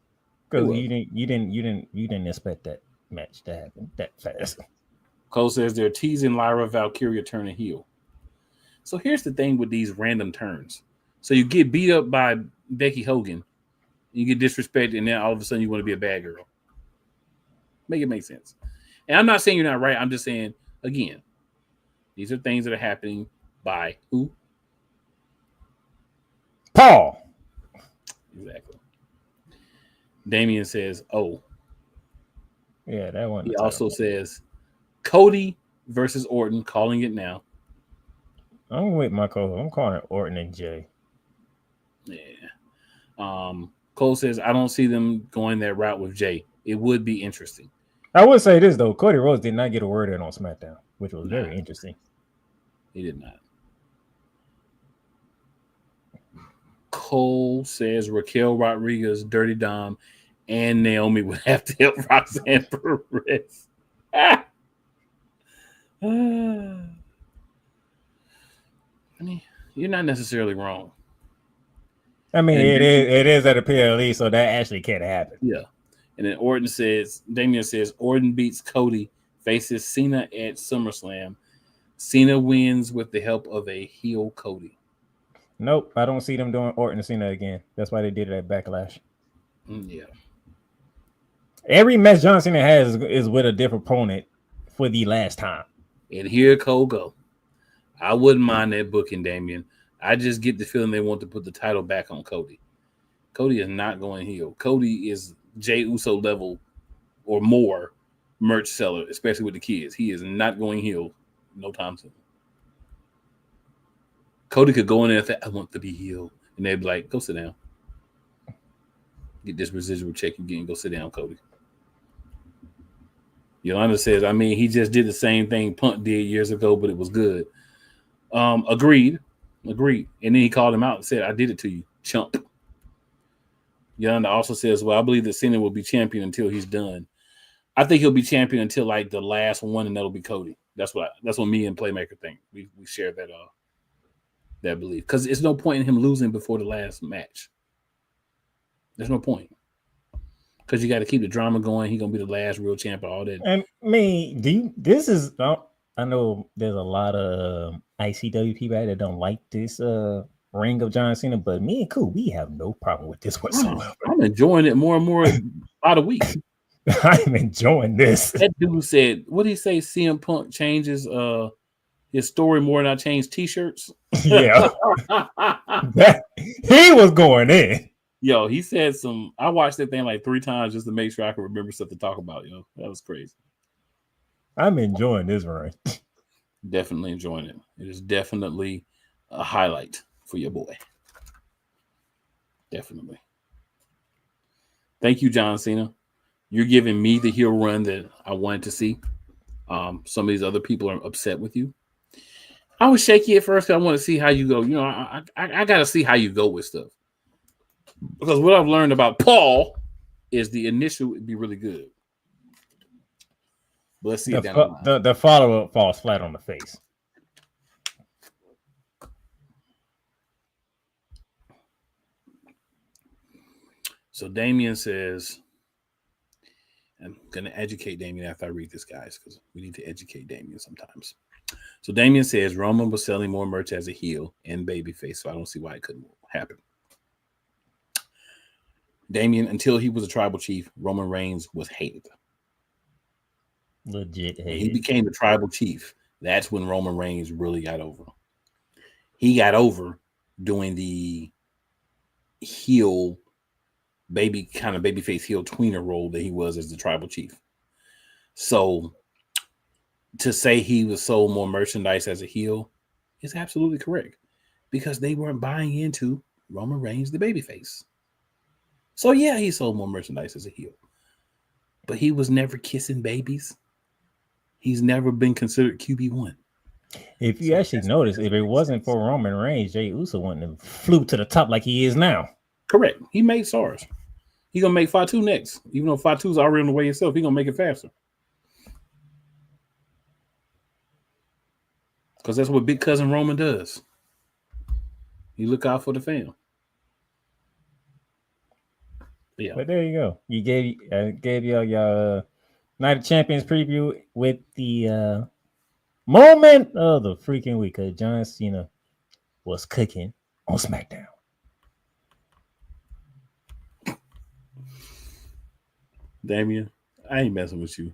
Because you didn't expect that match to happen that fast. Cole says they're teasing Lyra Valkyria turning heel. So here's the thing with these random turns. So you get beat up by Becky Hogan, you get disrespected, and then all of a sudden you want to be a bad girl. Make it make sense. And I'm not saying you're not right. I'm just saying, again, these are things that are happening by who? Paul. Exactly. Damien says, oh. Yeah, that one. He also says, Cody versus Orton, calling it now. I'm with my Cole. I'm calling it Orton and Jay. Yeah. Cole says, I don't see them going that route with Jay. It would be interesting. I would say this, though. Cody Rhodes did not get a word in on SmackDown, which was very interesting. He did not. Cole says Raquel Rodriguez, Dirty Dom, and Naomi would have to help Roxanne Perez. I mean, you're not necessarily wrong. I mean, it is at a PLE, so that actually can't happen. Yeah. And then Damien says, Orton beats Cody, faces Cena at SummerSlam. Cena wins with the help of a heel Cody. Nope, I don't see them doing Orton and Cena again. That's why they did it at Backlash. Yeah. Every match John Cena has is with a different opponent for the last time. And here Cole go. I wouldn't mind that booking, Damien. I just get the feeling they want to put the title back on Cody. Cody is not going heel. Cody is Jey Uso level or more merch seller, especially with the kids. He is not going heel no time soon. Cody could go in there and say, I want to be heel. And they'd be like, go sit down. Get this residual check you get and go sit down, Cody. Yolanda says, I mean, he just did the same thing Punk did years ago, but it was good. Agreed. And then he called him out and said, I did it to you, chump. Yolanda also says, well, I believe that Cena will be champion until he's done. I think he'll be champion until like the last one, and that'll be Cody. That's what me and Playmaker think. We share that belief. Because there's no point in him losing before the last match. There's no point. Because you got to keep the drama going. He's going to be the last real champ of all that. And I know there's a lot of ICW people that don't like this ring of John Cena, but me and Cool, we have no problem with this whatsoever. I'm enjoying it more and more by the week. I'm enjoying this. That dude said, what did he say? CM Punk changes his story more than I change t-shirts? Yeah. He was going in. Yo, he said I watched that thing like 3 times just to make sure I could remember stuff to talk about, yo. That was crazy. I'm enjoying this run. Definitely enjoying it. It is definitely a highlight for your boy. Definitely. Thank you, John Cena. You're giving me the heel run that I wanted to see. Some of these other people are upset with you. I was shaky at first because I want to see how you go. You know, I got to see how you go with stuff. Because what I've learned about Paul is the initial would be really good. But let's see it down the line. The follow-up falls flat on the face. So Damien says, I'm going to educate Damien after I read this, guys, because we need to educate Damien sometimes. So Damien says Roman was selling more merch as a heel and babyface, so I don't see why it couldn't happen. Damien, until he was a tribal chief, Roman Reigns was hated. Legit hated. When he became the tribal chief, that's when Roman Reigns really got over. He got over doing the heel babyface heel tweener role that he was as the tribal chief. So to say he was sold more merchandise as a heel is absolutely correct because they weren't buying into Roman Reigns, the babyface. So yeah, he sold more merchandise as a heel, but he was never kissing babies. He's never been considered QB1. If you actually notice, if it wasn't for Roman Reigns, Jey Uso wouldn't have flew to the top like he is now. Correct. He made SARS. He's going to make Fatu next. Even though Fatu's already on the way himself, he's going to make it faster. Because that's what Big Cousin Roman does. You look out for the fam. Yeah. But there you go. You gave y'all your Night of Champions preview with the moment of the freaking week. John Cena was cooking on SmackDown. Damien, I ain't messing with you.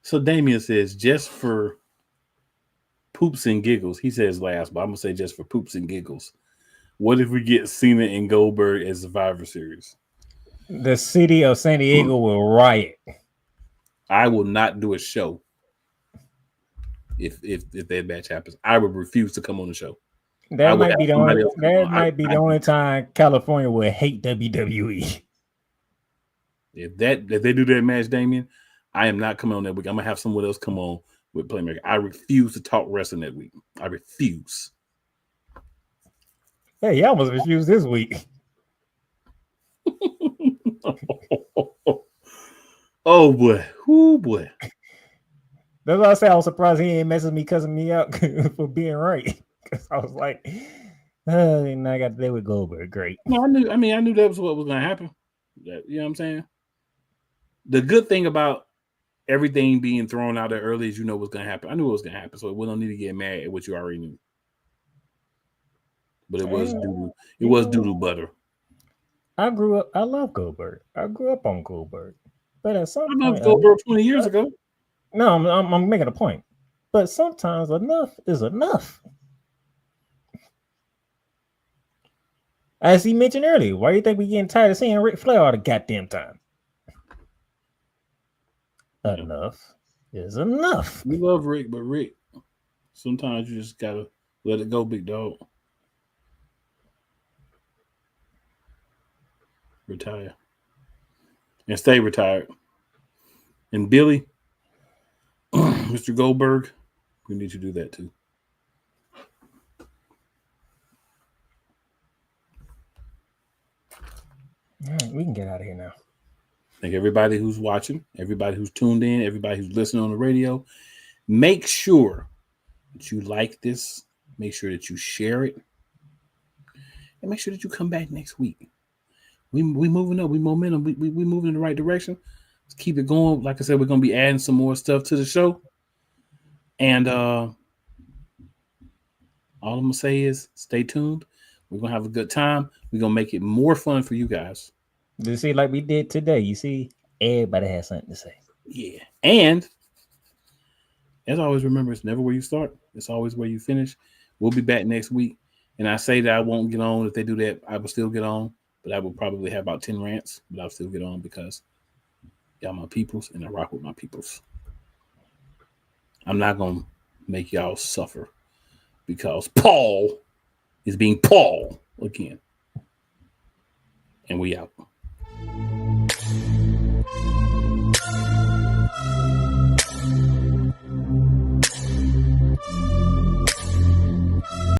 So Damien says, just for poops and giggles, he says last, but I'm going to say just for poops and giggles. What if we get Cena and Goldberg as Survivor Series? The city of San Diego will riot. I will not do a show if that match happens. I would refuse to come on the show. That might be the only time California will hate WWE. If they do that match, Damien, I am not coming on that week. I'm gonna have someone else come on with Playmaker. I refuse to talk wrestling that week. I refuse. Hey, you almost refused this week. Oh boy. Oh boy. That's why I say I was surprised he ain't messing me, cussing me out for being right. Because I was like, and I got to deal with Goldberg. Great. No, I knew that was what was gonna happen. You know what I'm saying? The good thing about everything being thrown out there early is you know what's gonna happen. I knew it was gonna happen, so we don't need to get mad at what you already knew. But it was doodle. It was doodle butter. I love Goldberg. I grew up on Goldberg. But at some point, Goldberg 20 years ago. No, I'm making a point. But sometimes enough is enough. As he mentioned earlier, why do you think we getting tired of seeing Ric Flair all the goddamn time? Enough is enough. We love Rick, but Rick, sometimes you just gotta let it go, big dog. Retire. And stay retired. And Billy, Mr. Goldberg, we need you to do that too. All right, we can get out of here now. Thank everybody who's watching, everybody who's tuned in, everybody who's listening on the radio. Make sure that you like this. Make sure that you share it. And make sure that you come back next week. We moving up. We momentum. We moving in the right direction. Let's keep it going. Like I said, we're going to be adding some more stuff to the show. And all I'm going to say is stay tuned. We're going to have a good time. We're going to make it more fun for you guys. You see, like we did today, you see, everybody has something to say. Yeah. And as always, remember, it's never where you start. It's always where you finish. We'll be back next week. And I say that I won't get on. If they do that, I will still get on. But I will probably have about 10 rants. But I'll still get on because y'all my peoples and I rock with my peoples. I'm not going to make y'all suffer because Paul is being Paul again. And we out.